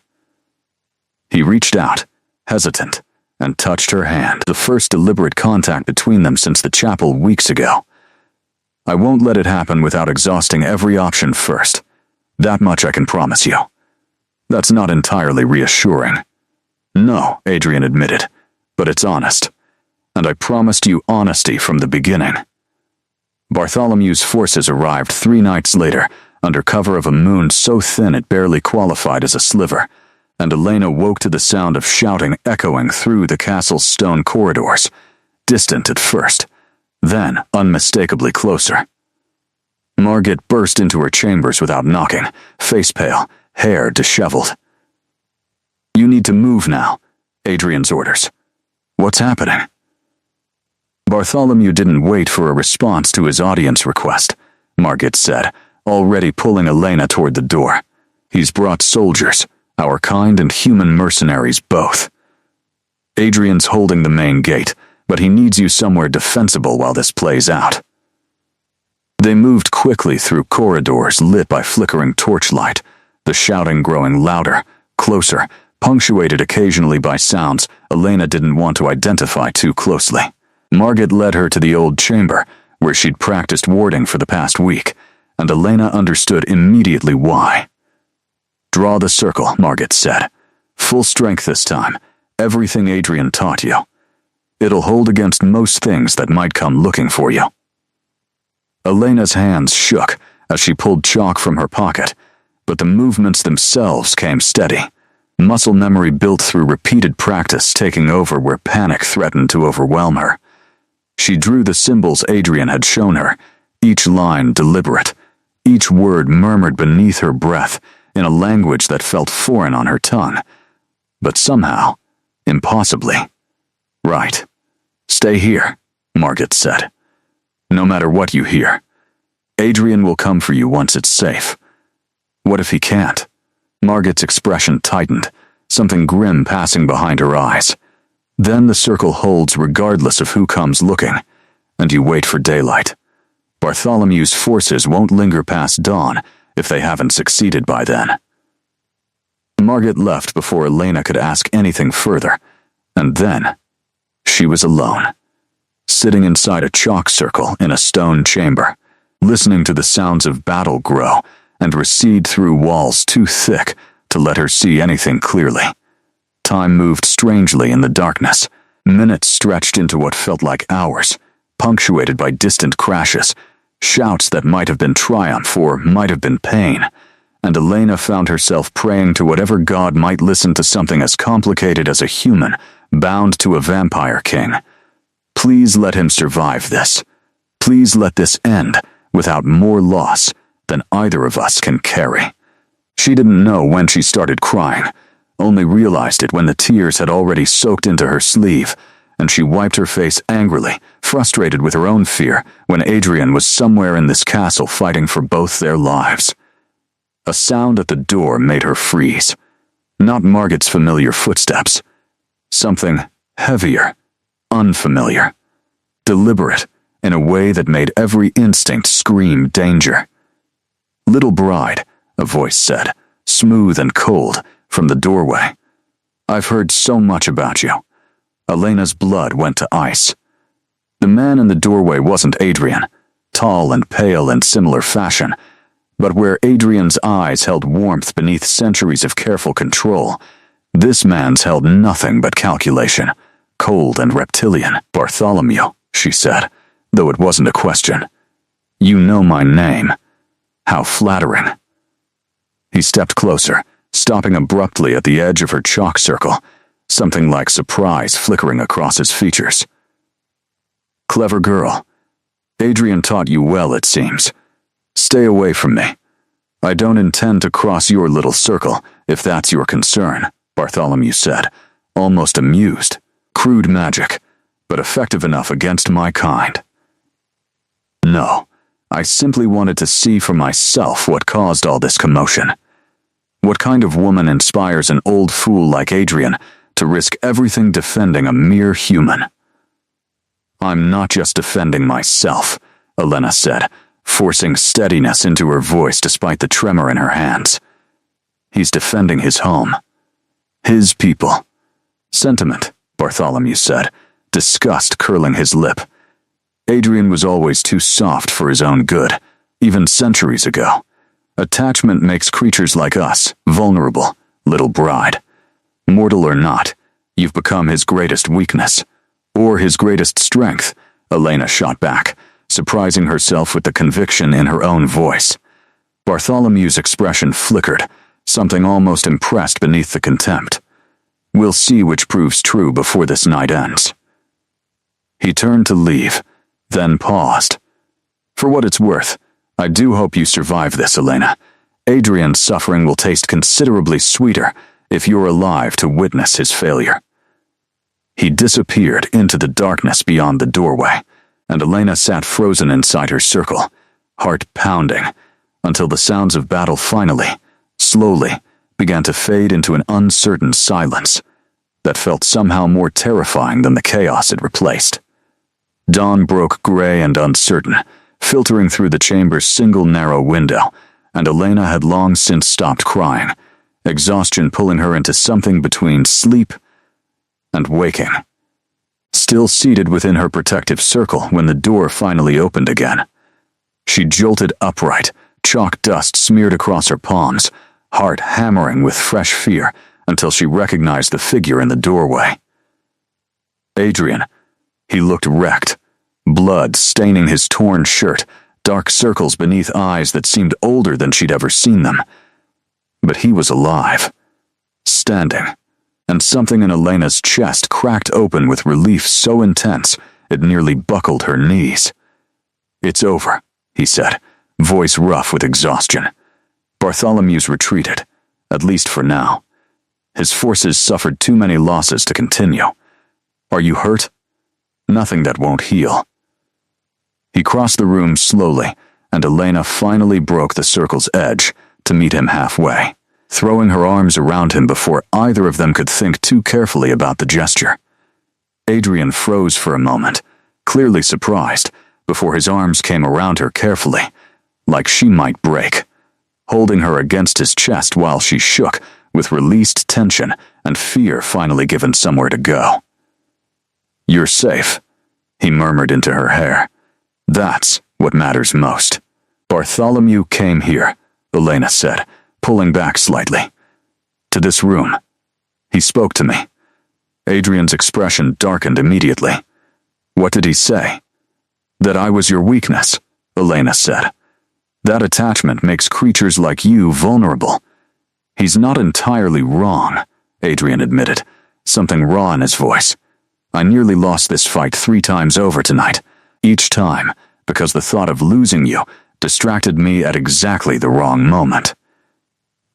He reached out, hesitant, and touched her hand, the first deliberate contact between them since the chapel weeks ago. "I won't let it happen without exhausting every option first. That much I can promise you." "That's not entirely reassuring." "No," Adrian admitted, "but it's honest. And I promised you honesty from the beginning." Bartholomew's forces arrived 3 nights later, under cover of a moon so thin it barely qualified as a sliver, and Elena woke to the sound of shouting echoing through the castle's stone corridors, distant at first, then unmistakably closer. Margit burst into her chambers without knocking, face pale, hair disheveled. "You need to move now," Adrian's orders. "What's happening?" Bartholomew didn't wait for a response to his audience request, Margit said, already pulling Elena toward the door. "He's brought soldiers, our kind and human mercenaries both. Adrian's holding the main gate, but he needs you somewhere defensible while this plays out." They moved quickly through corridors lit by flickering torchlight, the shouting growing louder, closer, punctuated occasionally by sounds Elena didn't want to identify too closely. Margit led her to the old chamber, where she'd practiced warding for the past week, and Elena understood immediately why. "Draw the circle," Margit said. "Full strength this time, everything Adrian taught you. It'll hold against most things that might come looking for you." Elena's hands shook as she pulled chalk from her pocket, but the movements themselves came steady. Muscle memory built through repeated practice taking over where panic threatened to overwhelm her. She drew the symbols Adrian had shown her, each line deliberate, each word murmured beneath her breath in a language that felt foreign on her tongue. But somehow, impossibly, right. "Stay here," Margit said. "No matter what you hear, Adrian will come for you once it's safe." "What if he can't?" Margit's expression tightened, something grim passing behind her eyes. "Then the circle holds regardless of who comes looking, and you wait for daylight. Bartholomew's forces won't linger past dawn if they haven't succeeded by then." Margit left before Elena could ask anything further, and then she was alone, sitting inside a chalk circle in a stone chamber, listening to the sounds of battle grow and recede through walls too thick to let her see anything clearly. Time moved strangely in the darkness. Minutes stretched into what felt like hours, punctuated by distant crashes, shouts that might have been triumph or might have been pain, and Elena found herself praying to whatever god might listen to something as complicated as a human bound to a vampire king. Please let him survive this. Please let this end without more loss than either of us can carry. She didn't know when she started crying, only realized it when the tears had already soaked into her sleeve, and she wiped her face angrily, frustrated with her own fear when Adrian was somewhere in this castle fighting for both their lives. A sound at the door made her freeze. Not Margit's familiar footsteps. Something heavier, unfamiliar, deliberate in a way that made every instinct scream danger. "Little bride," a voice said, smooth and cold, from the doorway. "I've heard so much about you." Elena's blood went to ice. The man in the doorway wasn't Adrian, tall and pale in similar fashion, but where Adrian's eyes held warmth beneath centuries of careful control, this man's held nothing but calculation, cold and reptilian. "Bartholomew," she said, though it wasn't a question. "You know my name. How flattering." He stepped closer, stopping abruptly at the edge of her chalk circle, something like surprise flickering across his features. "Clever girl. Adrian taught you well, it seems. Stay away from me. I don't intend to cross your little circle, if that's your concern," Bartholomew said, almost amused. "Crude magic, but effective enough against my kind." "No, I simply wanted to see for myself what caused all this commotion. What kind of woman inspires an old fool like Adrian to risk everything defending a mere human?" "I'm not just defending myself," Elena said, forcing steadiness into her voice despite the tremor in her hands. "He's defending his home. His people." "Sentiment," Bartholomew said, disgust curling his lip. "Adrian was always too soft for his own good, even centuries ago. Attachment makes creatures like us vulnerable, little bride. Mortal or not, you've become his greatest weakness. Or his greatest strength," Elena shot back, surprising herself with the conviction in her own voice. Bartholomew's expression flickered, something almost impressed beneath the contempt. "We'll see which proves true before this night ends." He turned to leave, then paused. "For what it's worth, I do hope you survive this, Elena. Adrian's suffering will taste considerably sweeter if you're alive to witness his failure." He disappeared into the darkness beyond the doorway, and Elena sat frozen inside her circle, heart pounding, until the sounds of battle finally, slowly, began to fade into an uncertain silence that felt somehow more terrifying than the chaos it replaced. Dawn broke gray and uncertain, filtering through the chamber's single narrow window, and Elena had long since stopped crying, exhaustion pulling her into something between sleep and waking. Still seated within her protective circle when the door finally opened again. She jolted upright, chalk dust smeared across her palms, heart hammering with fresh fear until she recognized the figure in the doorway. Adrian. He looked wrecked, blood staining his torn shirt, dark circles beneath eyes that seemed older than she'd ever seen them. But he was alive, standing, and something in Elena's chest cracked open with relief so intense it nearly buckled her knees. "It's over," he said, voice rough with exhaustion. "Bartholomew's retreated, at least for now. His forces suffered too many losses to continue. Are you hurt? Nothing that won't heal." He crossed the room slowly, and Elena finally broke the circle's edge to meet him halfway, throwing her arms around him before either of them could think too carefully about the gesture. Adrian froze for a moment, clearly surprised, before his arms came around her carefully, like she might break, holding her against his chest while she shook with released tension and fear finally given somewhere to go. "You're safe," he murmured into her hair. "That's what matters most." "Bartholomew came here," Elena said, pulling back slightly. "To this room. He spoke to me." Adrian's expression darkened immediately. "What did he say?" "That I was your weakness," Elena said. "That attachment makes creatures like you vulnerable." "He's not entirely wrong," Adrian admitted, something raw in his voice. "I nearly lost this fight 3 times over tonight, each time because the thought of losing you distracted me at exactly the wrong moment."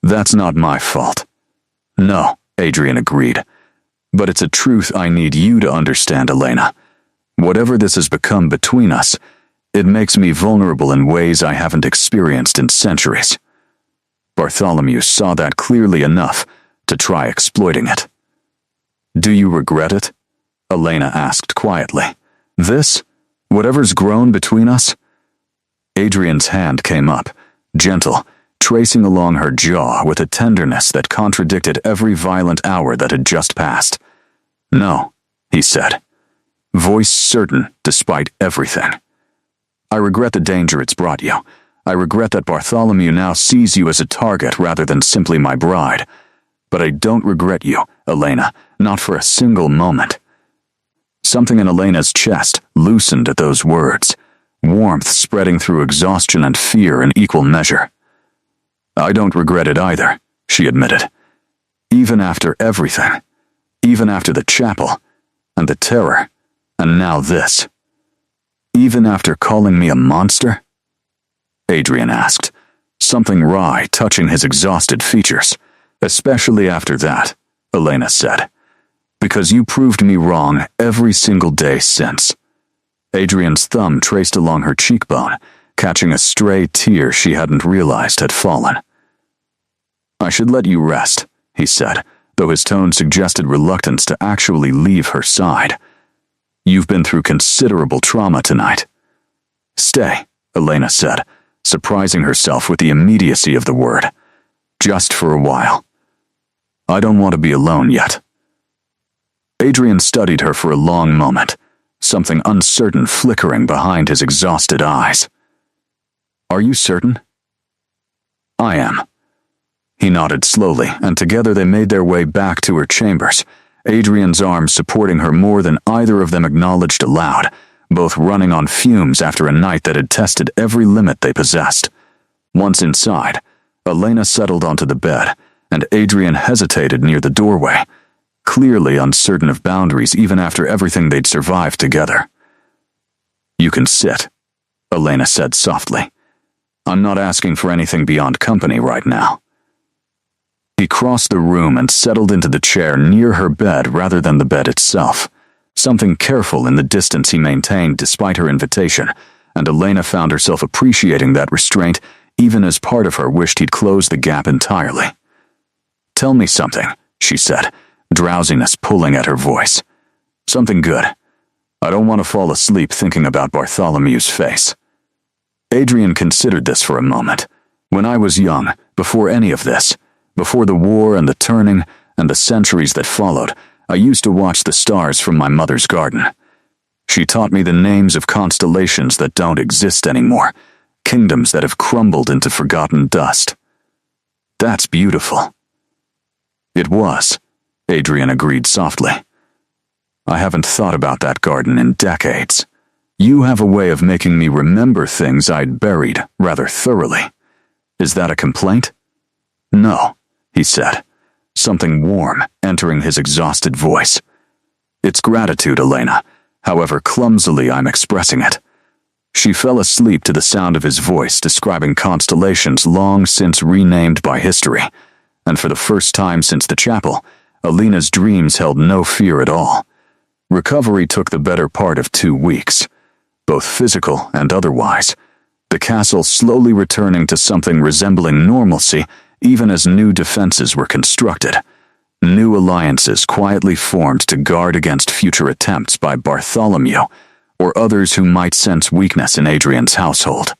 "That's not my fault." "No," Adrian agreed. "But it's a truth I need you to understand, Elena. Whatever this has become between us, it makes me vulnerable in ways I haven't experienced in centuries." Bartholomew saw that clearly enough to try exploiting it. "Do you regret it?" Elena asked quietly. "This? Whatever's grown between us?" Adrian's hand came up, gentle, tracing along her jaw with a tenderness that contradicted every violent hour that had just passed. "No," he said, voice certain despite everything. "I regret the danger it's brought you. I regret that Bartholomew now sees you as a target rather than simply my bride. But I don't regret you, Elena, not for a single moment." Something in Elena's chest loosened at those words, warmth spreading through exhaustion and fear in equal measure. "I don't regret it either," she admitted. "Even after everything, even after the chapel, and the terror, and now this. Even after calling me a monster?" Adrian asked, something wry touching his exhausted features. "Especially after that," Elena said. "Because you proved me wrong every single day since." Adrian's thumb traced along her cheekbone, catching a stray tear she hadn't realized had fallen. "I should let you rest," he said, though his tone suggested reluctance to actually leave her side. "You've been through considerable trauma tonight." "Stay," Elena said, surprising herself with the immediacy of the word. "Just for a while. I don't want to be alone yet." Adrian studied her for a long moment, something uncertain flickering behind his exhausted eyes. "Are you certain?" "I am." He nodded slowly, and together they made their way back to her chambers, Adrian's arms supporting her more than either of them acknowledged aloud, both running on fumes after a night that had tested every limit they possessed. Once inside, Elena settled onto the bed, and Adrian hesitated near the doorway, clearly uncertain of boundaries even after everything they'd survived together. "You can sit," Elena said softly. I'm not asking for anything beyond company right now." He crossed the room and settled into the chair near her bed rather than the bed itself, something careful in the distance he maintained despite her invitation, and Elena found herself appreciating that restraint even as part of her wished he'd close the gap entirely. "Tell me something," she said, drowsiness pulling at her voice. "Something good. I don't want to fall asleep thinking about Bartholomew's face." Adrian considered this for a moment. "When I was young, before any of this, before the war and the turning and the centuries that followed, I used to watch the stars from my mother's garden. She taught me the names of constellations that don't exist anymore, kingdoms that have crumbled into forgotten dust." "That's beautiful." "It was," Adrian agreed softly. "I haven't thought about that garden in decades. You have a way of making me remember things I'd buried rather thoroughly. Is that a complaint?" "No," he said, something warm entering his exhausted voice. "It's gratitude, Elena, however clumsily I'm expressing it." She fell asleep to the sound of his voice describing constellations long since renamed by history, and for the first time since the chapel, Elena's dreams held no fear at all. Recovery took the better part of 2 weeks, both physical and otherwise, the castle slowly returning to something resembling normalcy even as new defenses were constructed. New alliances quietly formed to guard against future attempts by Bartholomew or others who might sense weakness in Adrian's household.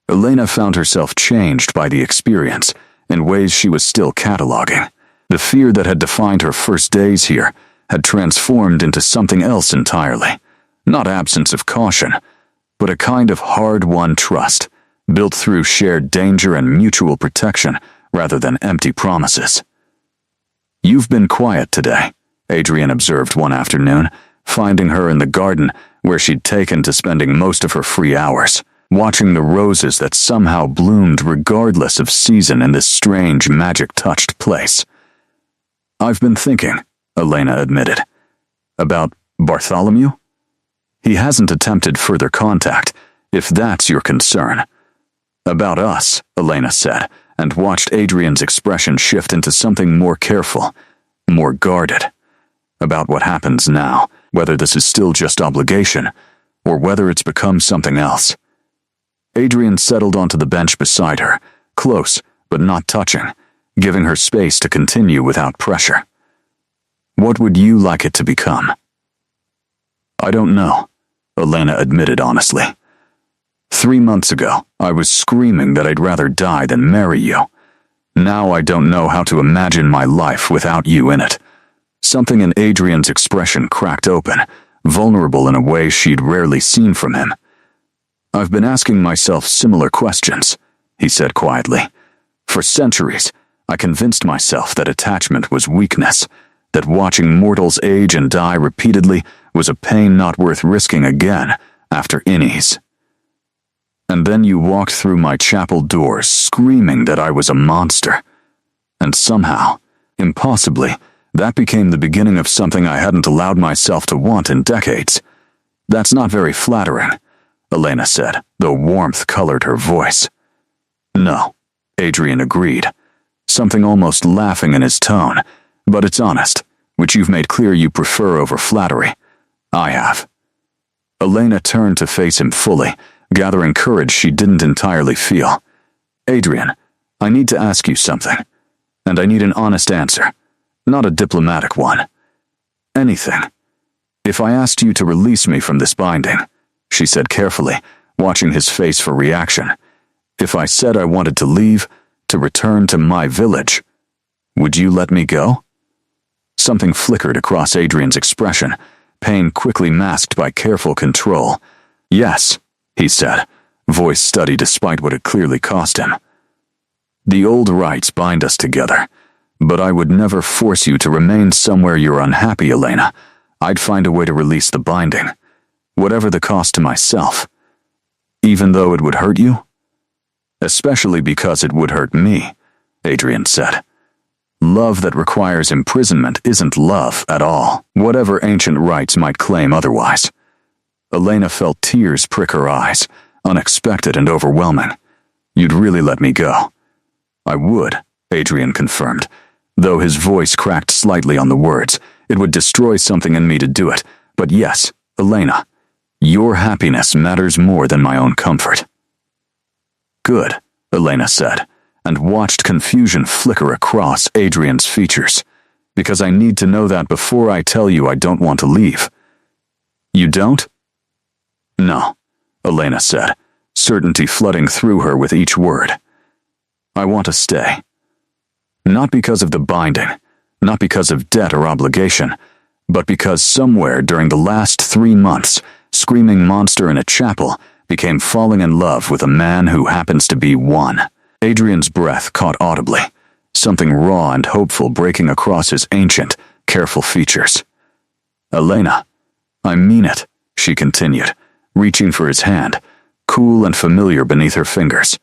Elena found herself changed by the experience in ways she was still cataloging. The fear that had defined her first days here had transformed into something else entirely. Not absence of caution, but a kind of hard-won trust, built through shared danger and mutual protection rather than empty promises. "You've been quiet today," Adrian observed one afternoon, finding her in the garden where she'd taken to spending most of her free hours, watching the roses that somehow bloomed regardless of season in this strange magic-touched place. "I've been thinking," Elena admitted. "About Bartholomew? He hasn't attempted further contact, if that's your concern." "About us," Elena said, and watched Adrian's expression shift into something more careful, more guarded. "About what happens now, whether this is still just obligation, or whether it's become something else." Adrian settled onto the bench beside her, close but not touching, giving her space to continue without pressure. "What would you like it to become?" "I don't know," Elena admitted honestly. 3 months ago, I was screaming that I'd rather die than marry you. Now I don't know how to imagine my life without you in it." Something in Adrian's expression cracked open, vulnerable in a way she'd rarely seen from him. "I've been asking myself similar questions," he said quietly. "For centuries, I convinced myself that attachment was weakness, that watching mortals age and die repeatedly was a pain not worth risking again after innies. And then you walked through my chapel doors screaming that I was a monster. And somehow, impossibly, that became the beginning of something I hadn't allowed myself to want in decades. That's not very flattering," Elena said, though warmth colored her voice. "No," Adrian agreed, something almost laughing in his tone, "but it's honest, which you've made clear you prefer over flattery. I have." Elena turned to face him fully, gathering courage she didn't entirely feel. "Adrian, I need to ask you something, and I need an honest answer, not a diplomatic one. Anything. If I asked you to release me from this binding," she said carefully, watching his face for reaction. "If I said I wanted to leave, to return to my village, would you let me go?" Something flickered across Adrian's expression, pain quickly masked by careful control. "Yes," he said, voice steady despite what it clearly cost him. "The old rights bind us together, but I would never force you to remain somewhere you're unhappy, Elena. I'd find a way to release the binding, whatever the cost to myself. Even though it would hurt you?" "Especially because it would hurt me," Adrian said. "Love that requires imprisonment isn't love at all, whatever ancient rites might claim otherwise." Elena felt tears prick her eyes, unexpected and overwhelming. You'd really let me go. I would, Adrian confirmed, though his voice cracked slightly on the words. It would destroy something in me to do it. But yes, Elena, your happiness matters more than my own comfort. Good, Elena said, and watched confusion flicker across Adrian's features. Because I need to know that before I tell you I don't want to leave. You don't? No, Elena said, certainty flooding through her with each word. I want to stay. Not because of the binding, not because of debt or obligation, but because somewhere during the last 3 months, screaming monster in a chapel became falling in love with a man who happens to be one. Adrian's breath caught audibly, something raw and hopeful breaking across his ancient, careful features. Elena, I mean it, she continued, reaching for his hand, cool and familiar beneath her fingers.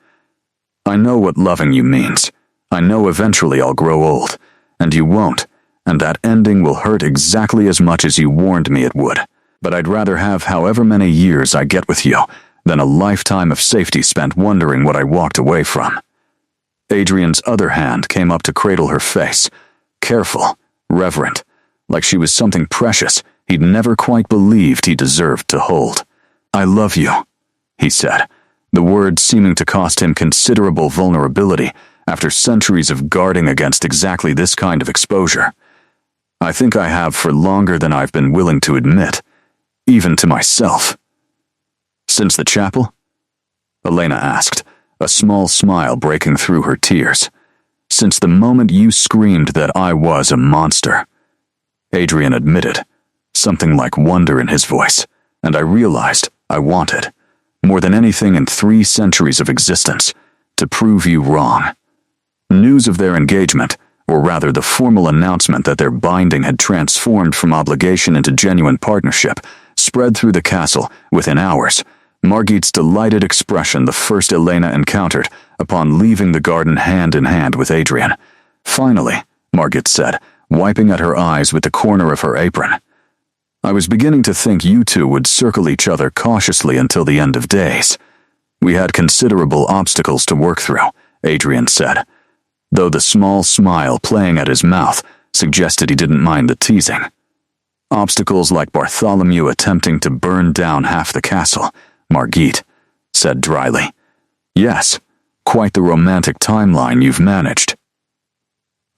I know what loving you means. I know eventually I'll grow old, and you won't, and that ending will hurt exactly as much as you warned me it would. But I'd rather have however many years I get with you than a lifetime of safety spent wondering what I walked away from. Adrian's other hand came up to cradle her face, careful, reverent, like she was something precious he'd never quite believed he deserved to hold. I love you, he said, the words seeming to cost him considerable vulnerability after centuries of guarding against exactly this kind of exposure. I think I have for longer than I've been willing to admit, even to myself. Since the chapel? Elena asked, a small smile breaking through her tears. Since the moment you screamed that I was a monster. Adrian admitted, something like wonder in his voice, and I realized I wanted, more than anything in 3 centuries of existence, to prove you wrong. News of their engagement, or rather the formal announcement that their binding had transformed from obligation into genuine partnership, spread through the castle within hours. Margit's delighted expression the first Elena encountered upon leaving the garden hand in hand with Adrian. Finally, Margit said, wiping at her eyes with the corner of her apron. I was beginning to think you two would circle each other cautiously until the end of days. We had considerable obstacles to work through, Adrian said, though the small smile playing at his mouth suggested he didn't mind the teasing. Obstacles like Bartholomew attempting to burn down half the castle, Margit said dryly. Yes, quite the romantic timeline you've managed.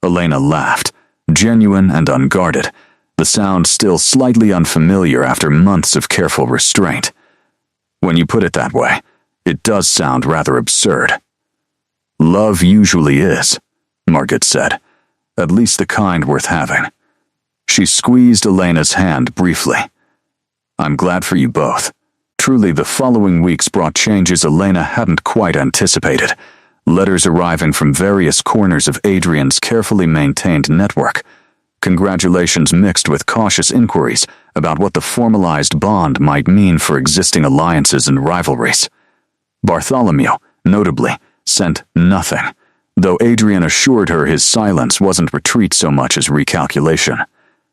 Elena laughed, genuine and unguarded, the sound still slightly unfamiliar after months of careful restraint. When you put it that way, it does sound rather absurd. Love usually is, Margit said, at least the kind worth having. She squeezed Elena's hand briefly. I'm glad for you both. Truly, the following weeks brought changes Elena hadn't quite anticipated, letters arriving from various corners of Adrian's carefully maintained network, congratulations mixed with cautious inquiries about what the formalized bond might mean for existing alliances and rivalries. Bartholomew, notably, sent nothing, though Adrian assured her his silence wasn't retreat so much as recalculation.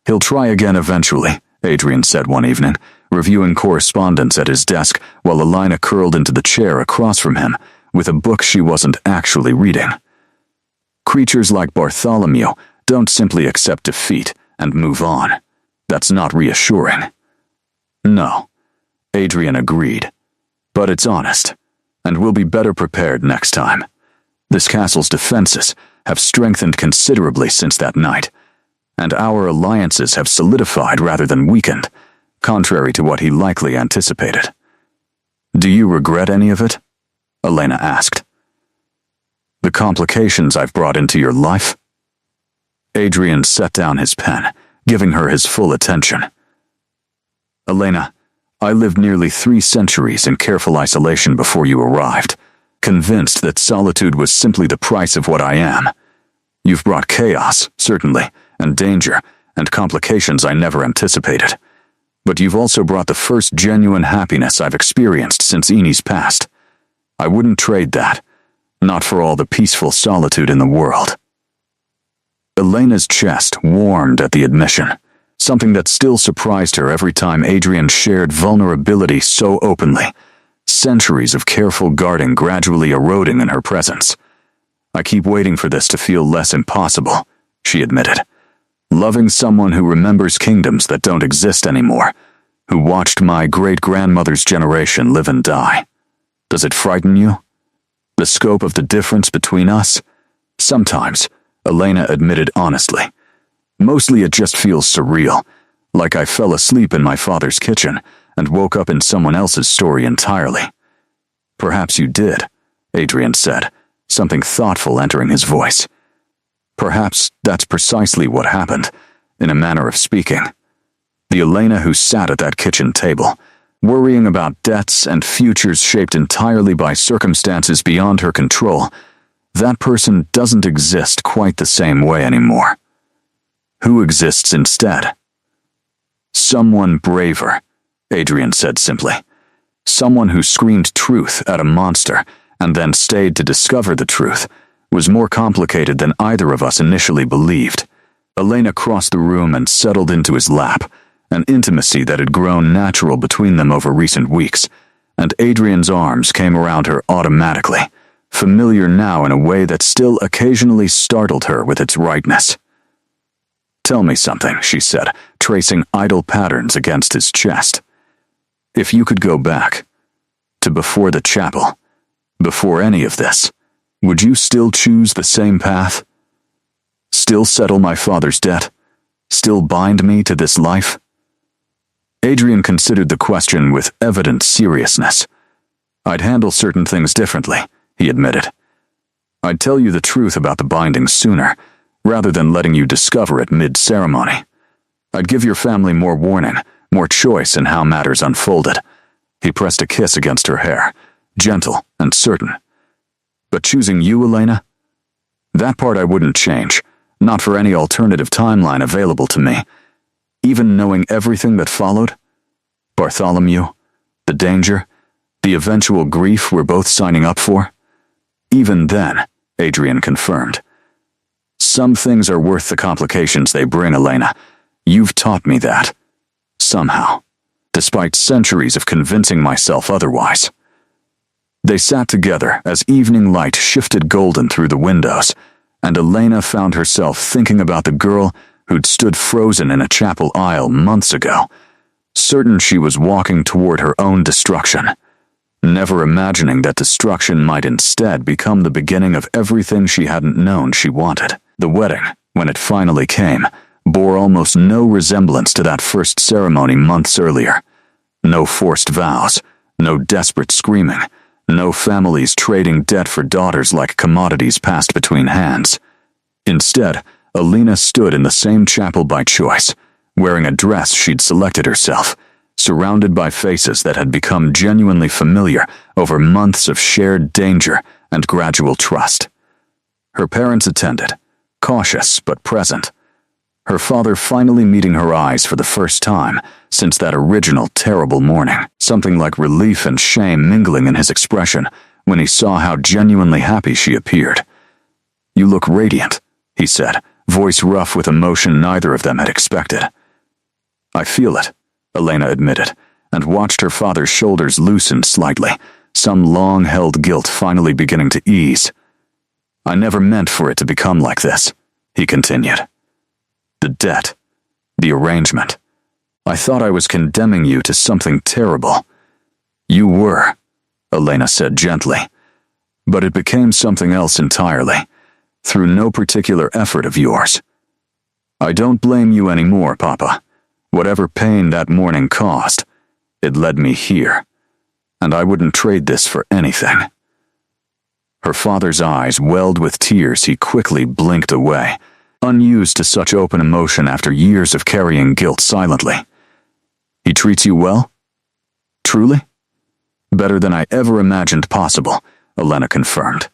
He'll try again eventually, Adrian said one evening, reviewing correspondence at his desk while Elena curled into the chair across from him with a book she wasn't actually reading. Creatures like Bartholomew don't simply accept defeat and move on. That's not reassuring. No, Adrian agreed. But it's honest, and we'll be better prepared next time. This castle's defenses have strengthened considerably since that night, and our alliances have solidified rather than weakened, contrary to what he likely anticipated. Do you regret any of it? Elena asked. The complications I've brought into your life? Adrian set down his pen, giving her his full attention. Elena, I lived nearly 3 centuries in careful isolation before you arrived, convinced that solitude was simply the price of what I am. You've brought chaos, certainly, and danger, and complications I never anticipated. But you've also brought the first genuine happiness I've experienced since Eni's past. I wouldn't trade that, not for all the peaceful solitude in the world. Elena's chest warmed at the admission, something that still surprised her every time Adrian shared vulnerability so openly. Centuries of careful guarding gradually eroding in her presence. I keep waiting for this to feel less impossible, she admitted. Loving someone who remembers kingdoms that don't exist anymore, who watched my great-grandmother's generation live and die. Does it frighten you? The scope of the difference between us? Sometimes, Elena admitted honestly. Mostly it just feels surreal, like I fell asleep in my father's kitchen and woke up in someone else's story entirely. Perhaps you did, Adrian said, something thoughtful entering his voice. Perhaps that's precisely what happened, in a manner of speaking. The Elena who sat at that kitchen table, worrying about debts and futures shaped entirely by circumstances beyond her control, that person doesn't exist quite the same way anymore. Who exists instead? Someone braver, Adrian said simply. Someone who screamed truth at a monster and then stayed to discover the truth was more complicated than either of us initially believed. Elena crossed the room and settled into his lap, an intimacy that had grown natural between them over recent weeks, and Adrian's arms came around her automatically, familiar now in a way that still occasionally startled her with its rightness. Tell me something, she said, tracing idle patterns against his chest. If you could go back, to before the chapel, before any of this, would you still choose the same path? Still settle my father's debt? Still bind me to this life? Adrian considered the question with evident seriousness. I'd handle certain things differently, he admitted. I'd tell you the truth about the binding sooner, rather than letting you discover it mid-ceremony. I'd give your family more warning, more choice in how matters unfolded. He pressed a kiss against her hair, gentle and certain. But choosing you, Elena? That part I wouldn't change, not for any alternative timeline available to me. Even knowing everything that followed? Bartholomew, the danger, the eventual grief we're both signing up for? Even then, Adrian confirmed. Some things are worth the complications they bring, Elena. You've taught me that. Somehow. Despite centuries of convincing myself otherwise. They sat together as evening light shifted golden through the windows, and Elena found herself thinking about the girl who'd stood frozen in a chapel aisle months ago, certain she was walking toward her own destruction, never imagining that destruction might instead become the beginning of everything she hadn't known she wanted. The wedding, when it finally came, bore almost no resemblance to that first ceremony months earlier. No forced vows, no desperate screaming, no families trading debt for daughters like commodities passed between hands. Instead, Elena stood in the same chapel by choice, wearing a dress she'd selected herself, surrounded by faces that had become genuinely familiar over months of shared danger and gradual trust. Her parents attended, cautious but present, her father finally meeting her eyes for the first time since that original terrible morning, something like relief and shame mingling in his expression when he saw how genuinely happy she appeared. You look radiant, he said, voice rough with emotion neither of them had expected. I feel it, Elena admitted, and watched her father's shoulders loosen slightly, some long-held guilt finally beginning to ease. I never meant for it to become like this, he continued. The debt, the arrangement. I thought I was condemning you to something terrible. You were, Elena said gently, but it became something else entirely, through no particular effort of yours. I don't blame you anymore, Papa. Whatever pain that morning caused, it led me here, and I wouldn't trade this for anything. Her father's eyes welled with tears. He quickly blinked away, unused to such open emotion after years of carrying guilt silently. He treats you well? Truly? Better than I ever imagined possible, Elena confirmed.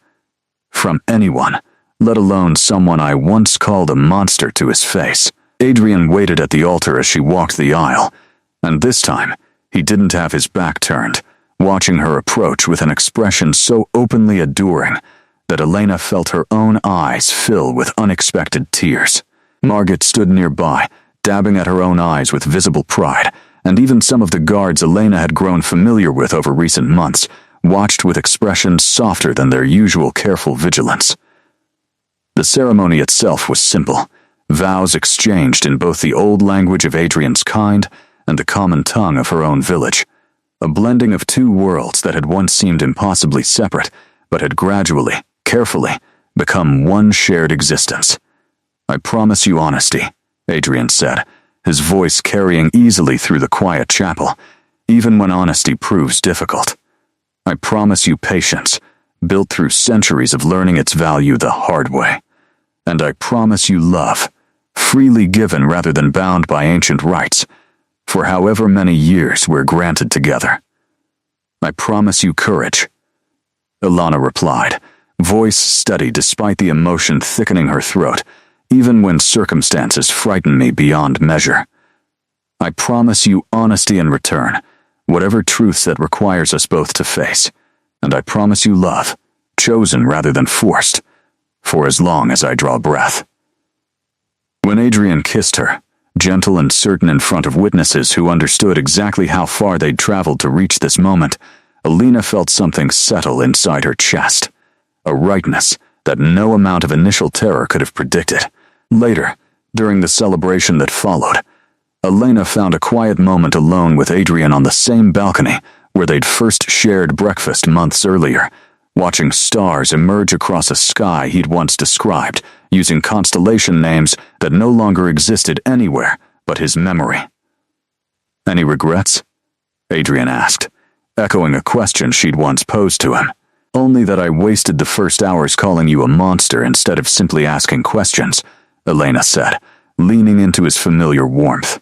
From anyone, let alone someone I once called a monster to his face. Adrian waited at the altar as she walked the aisle, and this time, he didn't have his back turned, watching her approach with an expression so openly adoring that Elena felt her own eyes fill with unexpected tears. Margaret stood nearby, dabbing at her own eyes with visible pride, and even some of the guards Elena had grown familiar with over recent months watched with expressions softer than their usual careful vigilance. The ceremony itself was simple, vows exchanged in both the old language of Adrian's kind and the common tongue of her own village, a blending of two worlds that had once seemed impossibly separate, but had gradually, carefully, become one shared existence. "I promise you honesty," Adrian said, his voice carrying easily through the quiet chapel, even when honesty proves difficult. "I promise you patience, built through centuries of learning its value the hard way. And I promise you love, freely given rather than bound by ancient rites, for however many years we're granted together. I promise you courage." Ilana replied, voice steady despite the emotion thickening her throat, even when circumstances frighten me beyond measure. "I promise you honesty in return, whatever truths that requires us both to face. And I promise you love, chosen rather than forced, for as long as I draw breath." When Adrian kissed her, gentle and certain in front of witnesses who understood exactly how far they'd traveled to reach this moment, Elena felt something settle inside her chest, a rightness that no amount of initial terror could have predicted. Later, during the celebration that followed, Elena found a quiet moment alone with Adrian on the same balcony where they'd first shared breakfast months earlier, watching stars emerge across a sky he'd once described, using constellation names that no longer existed anywhere but his memory. "Any regrets?" Adrian asked, echoing a question she'd once posed to him. "Only that I wasted the first hours calling you a monster instead of simply asking questions," Elena said, leaning into his familiar warmth.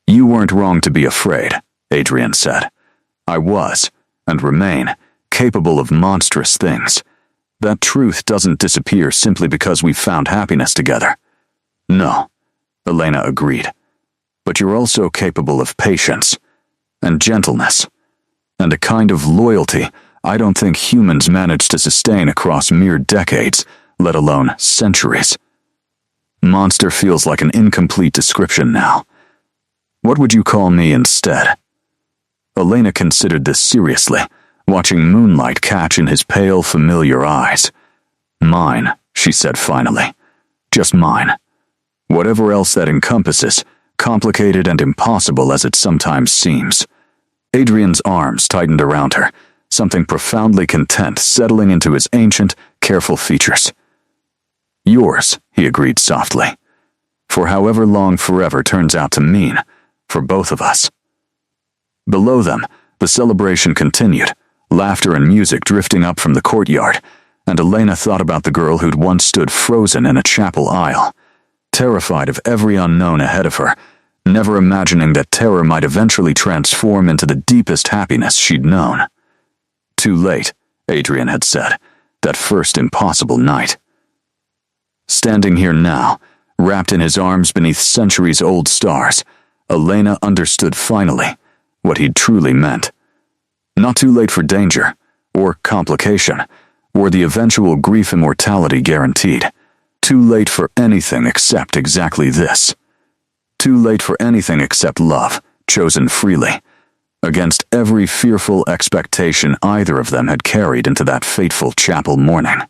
"You weren't wrong to be afraid," Adrian said. "I was, and remain, capable of monstrous things. That truth doesn't disappear simply because we've found happiness together." "No," Elena agreed. "But you're also capable of patience, and gentleness, and a kind of loyalty I don't think humans manage to sustain across mere decades, let alone centuries. Monster feels like an incomplete description now. What would you call me instead?" Elena considered this seriously, watching moonlight catch in his pale, familiar eyes. "Mine," she said finally. "Just mine. Whatever else that encompasses, complicated and impossible as it sometimes seems." Adrian's arms tightened around her, something profoundly content settling into his ancient, careful features. "Yours," he agreed softly. "For however long forever turns out to mean, for both of us." Below them, the celebration continued, laughter and music drifting up from the courtyard, and Elena thought about the girl who'd once stood frozen in a chapel aisle, terrified of every unknown ahead of her, never imagining that terror might eventually transform into the deepest happiness she'd known. "Too late," Adrian had said, that first impossible night. Standing here now, wrapped in his arms beneath centuries-old stars, Elena understood finally what he'd truly meant. Not too late for danger, or complication, or the eventual grief immortality guaranteed. Too late for anything except exactly this. Too late for anything except love, chosen freely, against every fearful expectation either of them had carried into that fateful chapel morning.